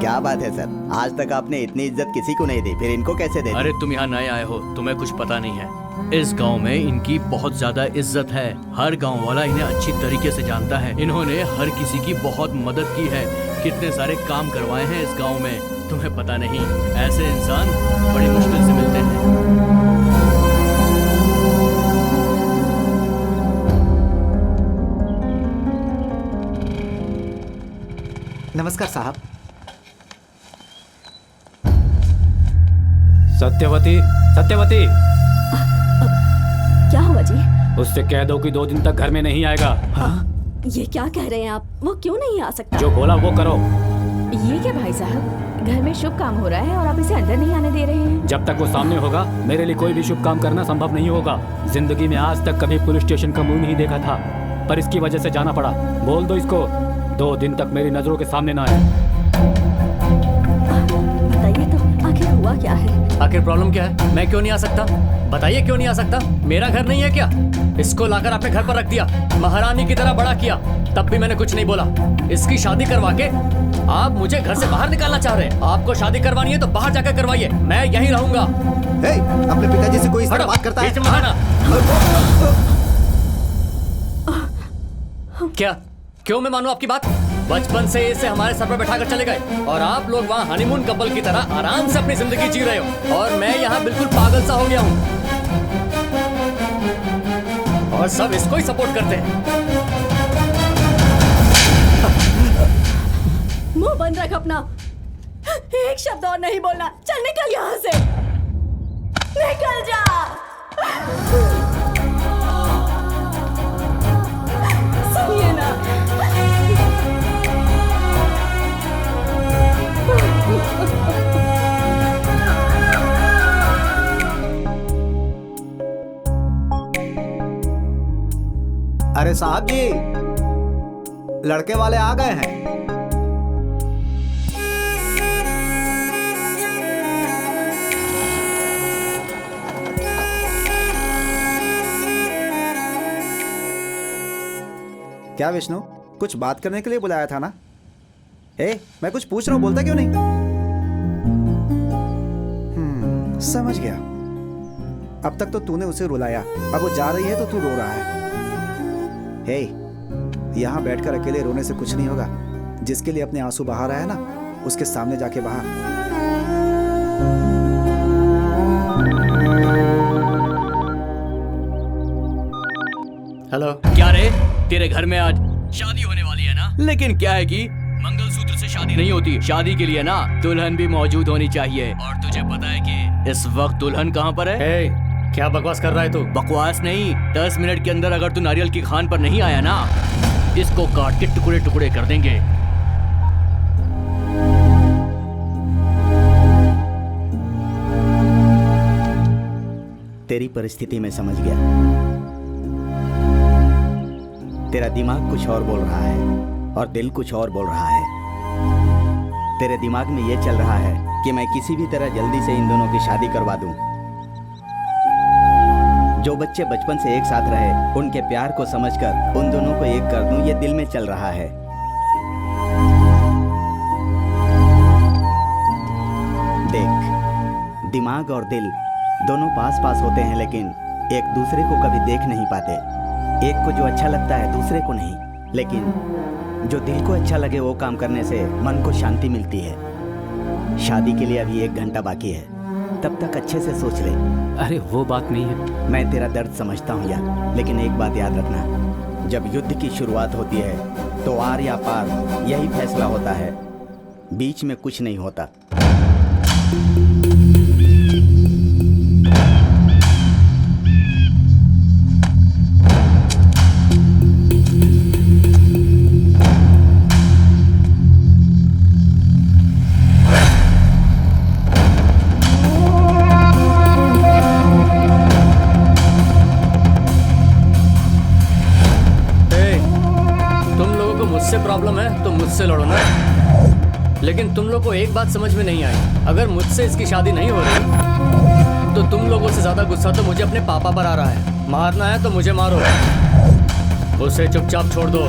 क्या बात है सर, आज तक आपने इतनी इज्जत किसी को नहीं दी, फिर इनको कैसे दे दी? अरे तुम यहाँ नए आए हो, तुम्हें कुछ पता नहीं है। इस गांव में इनकी बहुत ज्यादा इज्जत है। हर गांव वाला इन्हें अच्छी तरीके से जानता है। इन्होंने हर किसी की बहुत मदद की है, कितने सारे काम करवाए हैं इस गांव में, तुम्हें पता नहीं। ऐसे इंसान बड़ी मुश्किल से मिलते हैं। नमस्कार साहब। सत्यवती, सत्यवती, क्या हुआ जी? उससे कह दो कि 2 दिन तक घर में नहीं आएगा। ये क्या कह रहे हैं आप? वो क्यों नहीं आ सकता? जो बोला वो करो। ये क्या भाई साहब, घर में शुभ काम हो रहा है और आप इसे अंदर नहीं आने दे रहे हैं? जब तक वो सामने होगा मेरे लिए कोई भी शुभ काम करना संभव नहीं होगा। जिंदगी में आज तक कभी पुलिस स्टेशन का मुंह नहीं देखा था, पर इसकी वजह से जाना पड़ा। बोल दो इसको 2 दिन तक मेरी नजरों के सामने ना आए। बताइए तो आखिर हुआ क्या है? आखिर प्रॉब्लम क्या है? मैं क्यों नहीं आ सकता? बताइए क्यों नहीं आ सकता? मेरा घर नहीं है क्या? इसको लाकर आपने घर पर रख दिया, महारानी की तरह बड़ा किया, तब भी मैंने कुछ नहीं बोला। इसकी शादी करवा के आप मुझे घर से बाहर निकालना चाह रहे हैं। आपको शादी करवानी है तो बाहर जाकर करवाइए, मैं यहीं रहूंगा। हे, अपने पिताजी से कोई इस तरह बात करता है? बीच में आना। क्या क्यों मैं मानूं आपकी बात? बचपन से इसे हमारे सर पर बैठाकर चले गए और आप लोग वहाँ हनीमून कपल की तरह आराम से अपनी जिंदगी जी रहे हो और मैं यहाँ बिल्कुल पागल सा हो गया हूँ और सब इसको ही सपोर्ट करते हैं। मुंह बंद रख अपना, एक शब्द और नहीं बोलना। चल निकल यहाँ से, निकल जा। सुनिए ना, अरे साहब जी, लड़के वाले आ गए हैं। क्या विष्णु, कुछ बात करने के लिए बुलाया था ना? मैं कुछ पूछ रहा हूँ, बोलता क्यों नहीं? समझ गया। अब तक तो तूने उसे रुलाया, अब वो जा रही है तो तू रो रहा है। यहाँ बैठकर अकेले रोने से कुछ नहीं होगा। जिसके लिए अपने आंसू बहा रहा है ना, उसके सामने जाके बहा। हेलो, क्या रे, तेरे घर में आज शादी होने वाली है ना? लेकिन क्या है कि मंगलसूत्र से शादी नहीं होती, शादी के लिए ना दुल्हन भी मौजूद होनी चाहिए। और तुझे पता है कि इस वक्त दुल्हन कहाँ पर है? क्या बकवास कर रहा है तू? बकवास नहीं, 10 मिनट के अंदर अगर तू नारियल की खान पर नहीं आया ना, इसको काट के टुकड़े टुकड़े कर देंगे। तेरी परिस्थिति में समझ गया। तेरा दिमाग कुछ और बोल रहा है और दिल कुछ और बोल रहा है। तेरे दिमाग में ये चल रहा है कि मैं किसी भी तरह जल्दी से इन दोनों की शादी करवा दूं। जो बच्चे बचपन से एक साथ रहे, उनके प्यार को समझकर उन दोनों को एक कर दूं, ये दिल में चल रहा है। देख, दिमाग और दिल दोनों पास पास होते हैं, लेकिन एक दूसरे को कभी देख नहीं पाते। एक को जो अच्छा लगता है, दूसरे को नहीं। लेकिन जो दिल को अच्छा लगे वो काम करने से मन को शांति मिलती है। शादी के लिए अभी 1 घंटा बाकी है, तब तक अच्छे से सोच ले। अरे वो बात नहीं है। मैं तेरा दर्द समझता हूँ यार, लेकिन एक बात याद रखना, जब युद्ध की शुरुआत होती है तो आर या पार यही फैसला होता है। बीच में कुछ नहीं होता। मुझसे प्रॉब्लम है तो मुझसे लड़ो ना, लेकिन तुम लोग को एक बात समझ में नहीं आई, अगर मुझसे इसकी शादी नहीं हो रही तो तुम लोगों से ज्यादा गुस्सा तो मुझे अपने पापा पर आ रहा है। मारना है तो मुझे मारो, उसे चुपचाप छोड़ दो।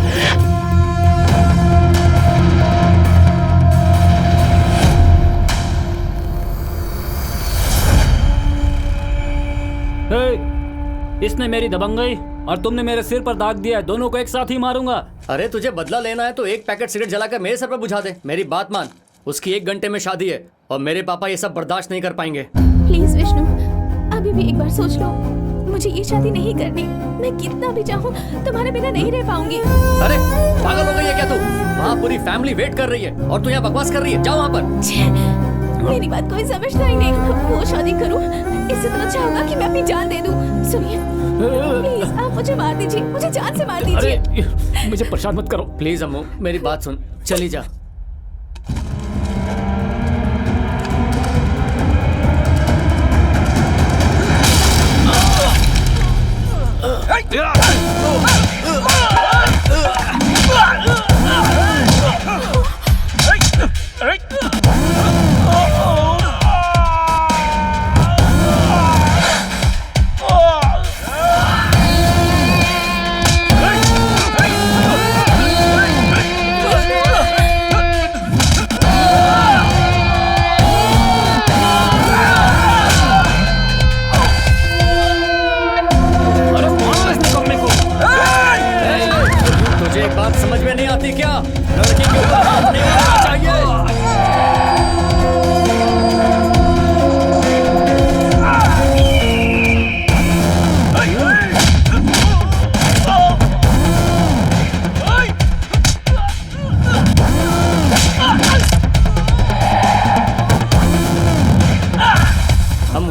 इसने मेरी दबंगई और तुमने मेरे सिर पर दाग दिया है, दोनों को एक साथ ही मारूंगा। अरे तुझे बदला लेना है तो एक पैकेट सिगरेट जलाकर मेरे सर पर बुझा दे। मेरी बात मान, उसकी 1 घंटे में शादी है और मेरे पापा ये सब बर्दाश्त नहीं कर पाएंगे। प्लीज विष्णु, अभी भी एक बार सोच लो, मुझे ये शादी नहीं करनी। मैं कितना भी चाहूँ तुम्हारे बिना नहीं रह पाऊंगी। अरे पागल हो गई है क्या तू? वहाँ पूरी फैमिली वेट कर रही है और तू यहाँ बकवास कर रही है। जाओ वहाँ पर। मेरी बात कोई समझता ही नहीं। वो शादी करूं, इससे तो अच्छा होगा कि मैं अपनी जान दे दूं। सुनिए प्लीज, आप मुझे मार दीजिए, मुझे जान से मार दीजिए। अरे मुझे परेशान मत करो प्लीज अम्मू, मेरी बात सुन, चली जा।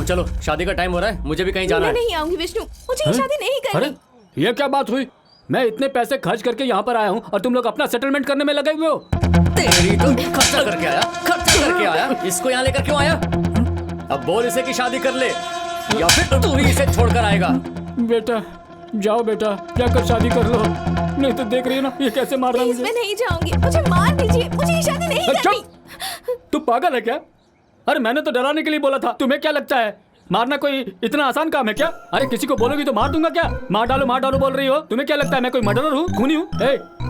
चलो शादी का टाइम हो रहा है, मुझे भी कहीं जाना है। मैं नहीं आऊंगी विष्णु, मुझे ये शादी नहीं करनी। अरे ये क्या बात हुई? मैं इतने पैसे खर्च करके यहाँ पर आया हूँ और तुम लोग अपना सेटलमेंट करने में लगे हुए हो। तेरी तो खर्चा करके आया, इसको यहाँ लेकर क्यों आया? अब बोल इसे कि शादी कर ले या फिर तू ही इसे छोड़कर आएगा। बेटा जाओ, बेटा जाकर शादी कर लो, नहीं तो देख रही है ना ये कैसे मार रहा है मुझे। मैं नहीं जाऊंगी, मुझे मार दीजिए, मुझे ये शादी नहीं करनी। तू पागल है क्या? अरे मैंने तो डराने के लिए बोला था, तुम्हें क्या लगता है मारना कोई इतना आसान काम है क्या? अरे किसी को बोलोगी तो मार दूंगा क्या? मार डालो बोल रही हो, तुम्हें क्या लगता है मैं कोई मर्डरर हूँ, खूनी हूँ?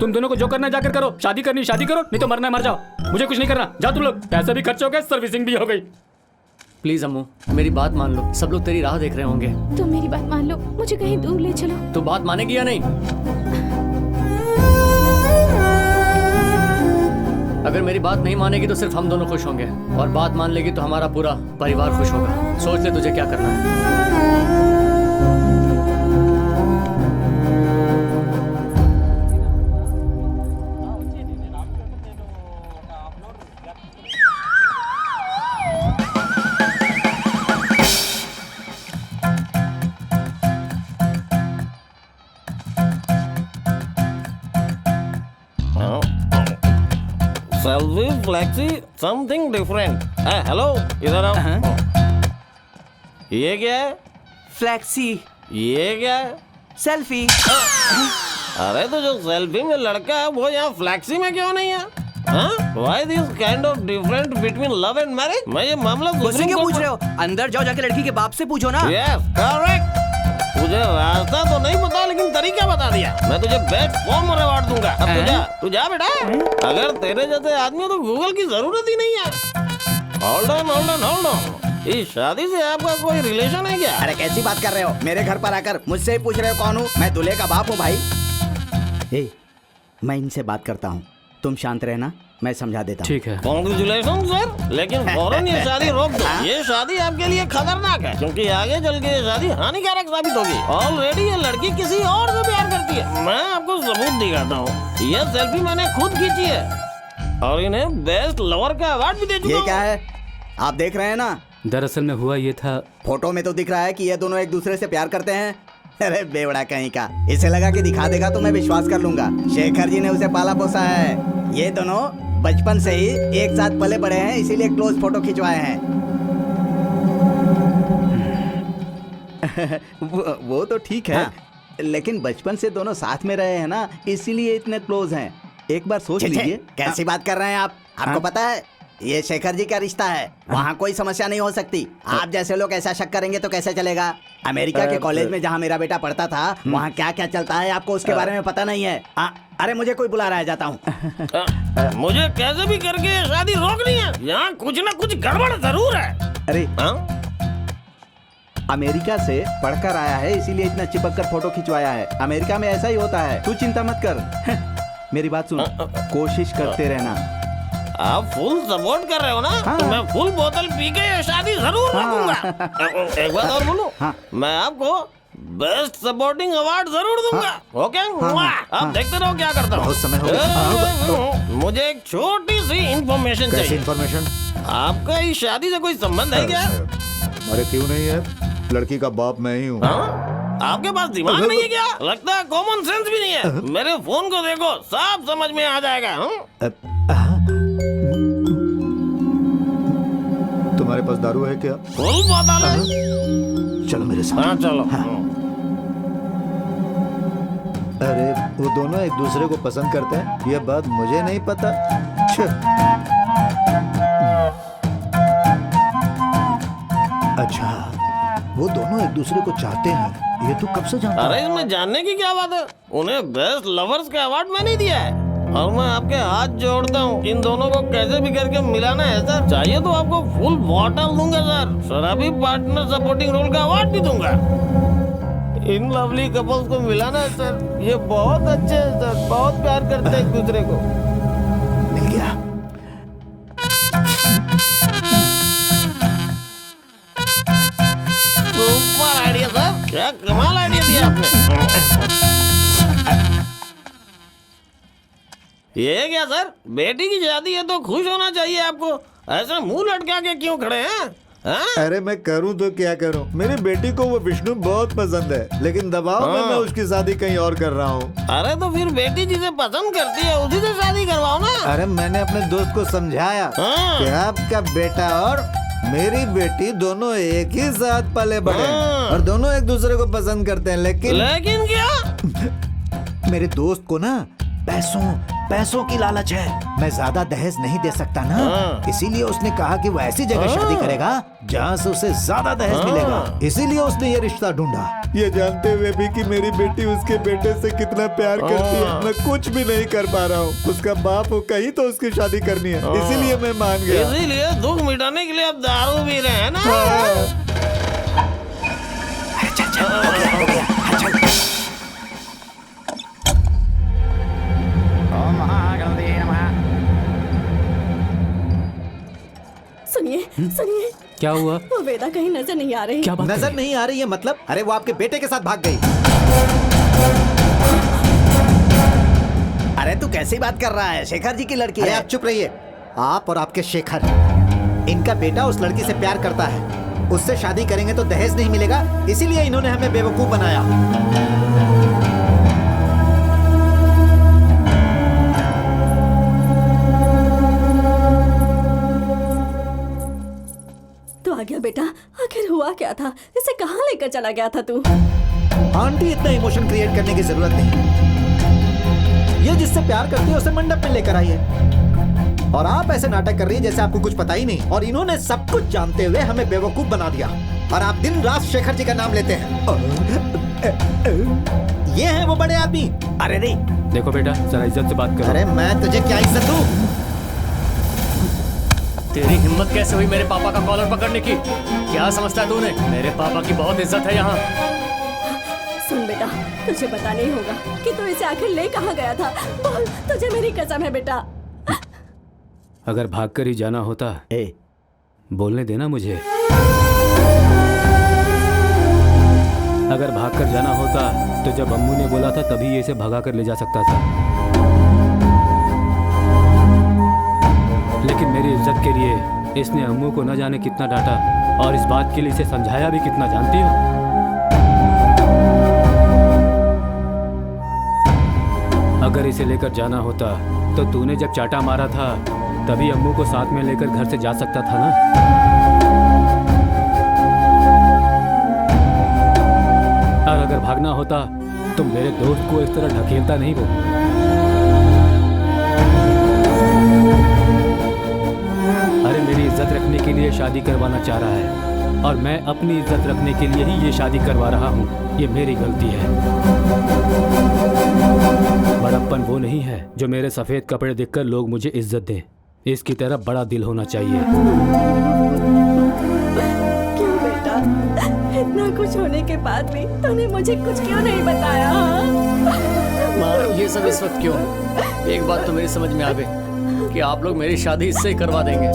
तुम दोनों को जो करना है जाकर करो, शादी करनी शादी करो, नहीं तो मरना है मर जाओ, मुझे कुछ नहीं करना। जाओ तुम लोग, पैसे भी खर्च हो गए, सर्विसिंग भी हो गई। प्लीज अम्मू मेरी बात मान लो, सब लोग तेरी राह देख रहे होंगे। तुम मेरी बात मान लो, मुझे कहीं दूर ले चलो। तू बात मानेगी या नहीं? अगर मेरी बात नहीं मानेगी तो सिर्फ हम दोनों खुश होंगे, और बात मान लेगी तो हमारा पूरा परिवार खुश होगा। सोच ले तुझे क्या करना है। Selfie flexi something different. Hello इधर आओ। ये क्या है? फ्लैक्सी। ये क्या है? सेल्फी। अरे तो जो सेल्फी में लड़का है वो यहाँ फ्लैक्सी में क्यों नहीं है? Why this kind of difference between love and marriage? मैं ये मामला मुझसे क्यों पूछ रहे हो? अंदर जाओ, जाके लड़की के बाप से पूछो ना। Yes, correct. तुझे रास्ता तो नहीं पता लेकिन तरीका बता दिया। मैं तुझे बेस्ट फॉर्म अवार्ड दूंगा। अब तू जा बेटा। अगर तेरे जैसे आदमी तो गूगल की जरूरत ही नहीं है। Hold on. इस शादी से आपका कोई रिलेशन है क्या? अरे कैसी बात कर रहे हो? मेरे घर पर आकर मुझसे ही पूछ रहे हो कौन हूँ? मैं दूल्हे का बाप हूँ भाई। मैं इनसे बात करता हूँ, तुम शांत रहना, मैं समझा देता हूँ। ठीक है। कांग्रेचुलेशन सर, लेकिन फौरन ये शादी रोक दो। ये शादी आपके लिए खतरनाक है क्योंकि आगे चल के ये शादी हानिकारक साबित होगी। ऑलरेडी ये लड़की किसी और से प्यार करती है। मैं आपको सबूत दिखाता हूँ, ये सेल्फी मैंने खुद खींची है। और इन्हें बेस्ट लवर का अवार्ड भी दे चुका ये हूँ। क्या है? आप देख रहे हैं ना? दरअसल में हुआ ये था। फोटो में तो दिख रहा है कि ये दोनों एक दूसरे से प्यार करते हैं। अरे बेवड़ा कहीं का, इसे लगा कि दिखा देगा तो मैं विश्वास कर लूंगा। शेखर जी ने उसे पाला पोसा है। ये दोनों बचपन से ही एक साथ पले बड़े हैं, इसीलिए क्लोज फोटो खिंचवाए हैं। वो तो ठीक है, लेकिन बचपन से दोनों साथ में रहे हैं ना, इसीलिए इतने क्लोज हैं। एक बार सोच लीजिए। कैसी बात कर रहे हैं आप? आपको पता है ये शेखर जी का रिश्ता है, वहाँ कोई समस्या नहीं हो सकती। आप जैसे लोग ऐसा शक करेंगे तो कैसे चलेगा? अमेरिका के कॉलेज में जहाँ मेरा बेटा पढ़ता था, वहाँ क्या क्या चलता है आपको उसके बारे में पता नहीं है। अरे मुझे कोई बुला रहा है, जाता हूँ। मुझे कैसे भी करके ये शादी रोकनी है, यहाँ कुछ ना कुछ गड़बड़ जरूर है। अरे अमेरिका से पढ़कर आया है, इसीलिए इतना चिपक कर फोटो खिंचवाया है। अमेरिका में ऐसा ही होता है, तू चिंता मत कर। मेरी बात सुन, कोशिश करते रहना। आप फुल सपोर्ट कर रहे हो ना? तो मैं फुल बोतल पी के ये शादी जरूर रखूंगा। एक बात और बोलूं, मैं आपको बेस्ट सपोर्टिंग अवार्ड जरूर दूंगा। ओके? आप देखते रहो क्या करता हूँ। बहुत समय हो गया। मुझे एक छोटी सी इंफॉर्मेशन चाहिए। इन्फॉर्मेशन? आपका इस शादी से कोई संबंध है क्या? अरे क्यों नहीं है, लड़की का बाप मैं ही हूँ। आपके पास दिमाग नहीं है क्या? लगता है कॉमन सेंस भी नहीं है। मेरे फोन को देखो, साफ समझ में आ जाएगा। तुम्हारे पास दारू है क्या? फुल बोतल है। चलो मेरे साथ। हाँ चलो। अरे वो दोनों एक दूसरे को पसंद करते हैं, ये बात मुझे नहीं पता। अच्छा, वो दोनों एक दूसरे को चाहते हैं, ये तू कब से जानता? अरे इसमें जानने की क्या बात है? उन्हें बेस्ट लवर्स का अवार्ड मैंने ही दिया है और मैं आपके हाथ जोड़ता हूँ। इन दोनों को कैसे भी करके मिलाना है सर। चाहिए तो आपको फुल बॉटल दूंगा सर, शराबी पार्टनर सपोर्टिंग रोल का अवार्ड भी दूंगा। इन लवली कपल्स को मिलाना है सर। ये बहुत अच्छे हैं सर, बहुत प्यार करते हैं एक दूसरे को। मिल गया। सुपर आइडिया सर, क्या कमाल आइडिया दिया आपने। ये क्या सर, बेटी की शादी है तो खुश होना चाहिए आपको। ऐसे मुंह लटका के क्यों खड़े हैं? अरे मैं करूं तो क्या करूं, मेरी बेटी को वो विष्णु बहुत पसंद है, लेकिन दबाव में मैं उसकी शादी कहीं और कर रहा हूँ। अरे तो फिर बेटी जिसे पसंद करती है उसी से शादी करवाओ ना। अरे मैंने अपने दोस्त को समझाया कि आपका बेटा और मेरी बेटी दोनों एक ही साथ पले बड़े और दोनों एक दूसरे को पसंद करते हैं, लेकिन क्या? मेरे दोस्त को ना पैसों की लालच है। मैं ज्यादा दहेज नहीं दे सकता ना, इसीलिए उसने कहा कि वो ऐसी जगह शादी करेगा जहाँ से उसे ज्यादा दहेज मिलेगा। इसीलिए उसने ये रिश्ता ढूंढा, ये जानते हुए भी कि मेरी बेटी उसके बेटे से कितना प्यार करती है। मैं कुछ भी नहीं कर पा रहा हूँ। उसका बाप हो कहीं तो उसकी शादी करनी है, इसीलिए मैं मान गया। इसीलिए दुख मिटाने के लिए अब दारू पी रहे हैं ना। सुनिए। क्या हुआ? वो वेदा कहीं नजर नहीं आ रही। क्या बात नजर नहीं आ रही है मतलब? अरे वो आपके बेटे के साथ भाग गई। अरे तू कैसी बात कर रहा है? शेखर जी की लड़की है। आप चुप रहिए। आप और आपके शेखर, इनका बेटा उस लड़की से प्यार करता है, उससे शादी करेंगे तो दहेज नहीं मिलेगा, इसीलिए इन्होंने हमें बेवकूफ बनाया। आ गया बेटा, आखिर हुआ क्या था? इसे कहाँ लेकर चला गया था तू? आंटी, इतना इमोशन क्रिएट करने की जरूरत नहीं। ये जिससे प्यार करती है उसे मंडप में लेकर आई है और आप ऐसे नाटक कर रही है जैसे आपको कुछ पता ही नहीं। और इन्होंने सब कुछ जानते हुए हमें बेवकूफ बना दिया और आप दिन रात शेखर जी का नाम लेते हैं। ये है वो बड़े आदमी। अरे नहीं, देखो बेटा, जरा इज्जत से बात करो। अरे मैं तुझे क्या इज्जत दूं? तेरी हिम्मत कैसे हुई मेरे पापा का कॉलर पकड़ने की? क्या समझता है तूने? मेरे पापा की बहुत इज्जत है यहाँ। सुन बेटा, तुझे पता नहीं होगा कि तू इसे आखिर ले कहाँ गया था। बोल, तुझे मेरी कसम है बेटा। अगर भागकर ही जाना होता, बोलने देना मुझे। अगर भागकर जाना होता तो जब अम्मू ने बोला था तभी ये इसे भगा कर ले जा सकता था। इज्जत के लिए इसने अम्मू को न जाने कितना डांटा और इस बात के लिए इसे समझाया भी कितना, जानती हो? अगर इसे लेकर जाना होता तो तूने जब चाटा मारा था तभी अम्मू को साथ में लेकर घर से जा सकता था ना। और अगर भागना होता तो मेरे दोस्त को इस तरह ढकेलता नहीं वो। अरे मेरी इज्जत रखने के लिए शादी करवाना चाह रहा है और मैं अपनी इज्जत रखने के लिए ही ये शादी करवा रहा हूँ। ये मेरी गलती है। बड़प्पन वो नहीं है जो मेरे सफेद कपड़े देखकर लोग मुझे इज्जत दें। इसकी तरफ बड़ा दिल होना चाहिए। क्यों बेटा, इतना कुछ होने के बाद भी तूने मुझे कुछ क्यों नहीं बताया? माँ, ये सब इस वक्त क्यों? एक बात तो मेरी समझ में आ गई कि आप लोग मेरी शादी इससे ही करवा देंगे।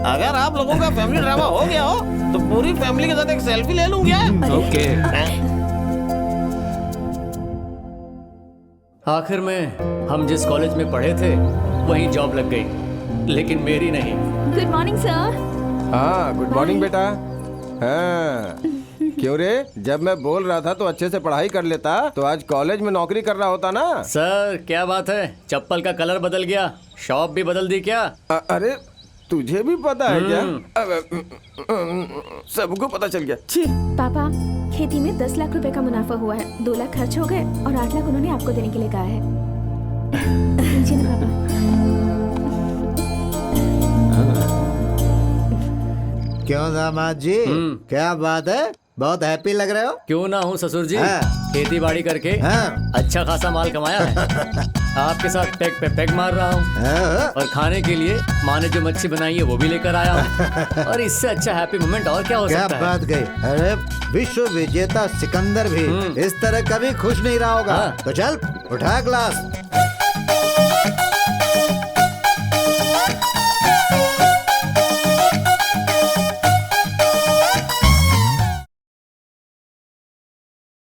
अगर आप लोगों का फैमिली ड्रामा हो गया हो तो पूरी फैमिली के साथ एक सेल्फी ले लूं क्या? ओके। आखिर में हम जिस कॉलेज में पढ़े थे वहीं जॉब लग गई, लेकिन मेरी नहीं। Good morning sir. हाँ, गुड मॉर्निंग बेटा। हाँ, क्यों रे, जब मैं बोल रहा था तो अच्छे से पढ़ाई कर लेता तो आज कॉलेज में नौकरी कर रहा होता ना। सर क्या बात है, चप्पल का कलर बदल गया, शॉप भी बदल दी क्या? अरे तुझे भी पता है क्या? सबको पता चल गया। छी। पापा, खेती में 10 लाख रुपए का मुनाफा हुआ है, 2 लाख खर्च हो गए और 8 लाख उन्होंने आपको देने के लिए कहा है। लीजिए ना पापा। क्यों दामाद जी, क्या बात है? बहुत हैप्पी लग रहे हो। क्यों ना हूँ ससुर जी। हाँ। खेती बाड़ी करके अच्छा खासा माल कमाया है। आपके साथ पैग पे पैग मार रहा हूँ और खाने के लिए माँ ने जो मच्छी बनाई है वो भी लेकर आया हूँ। और इससे अच्छा हैप्पी मोमेंट और क्या हो सकता है? क्या बात गई। अरे विश्व विजेता सिकंदर भी इस तरह कभी खुश नहीं रहा होगा। तो चल उठा ग्लास।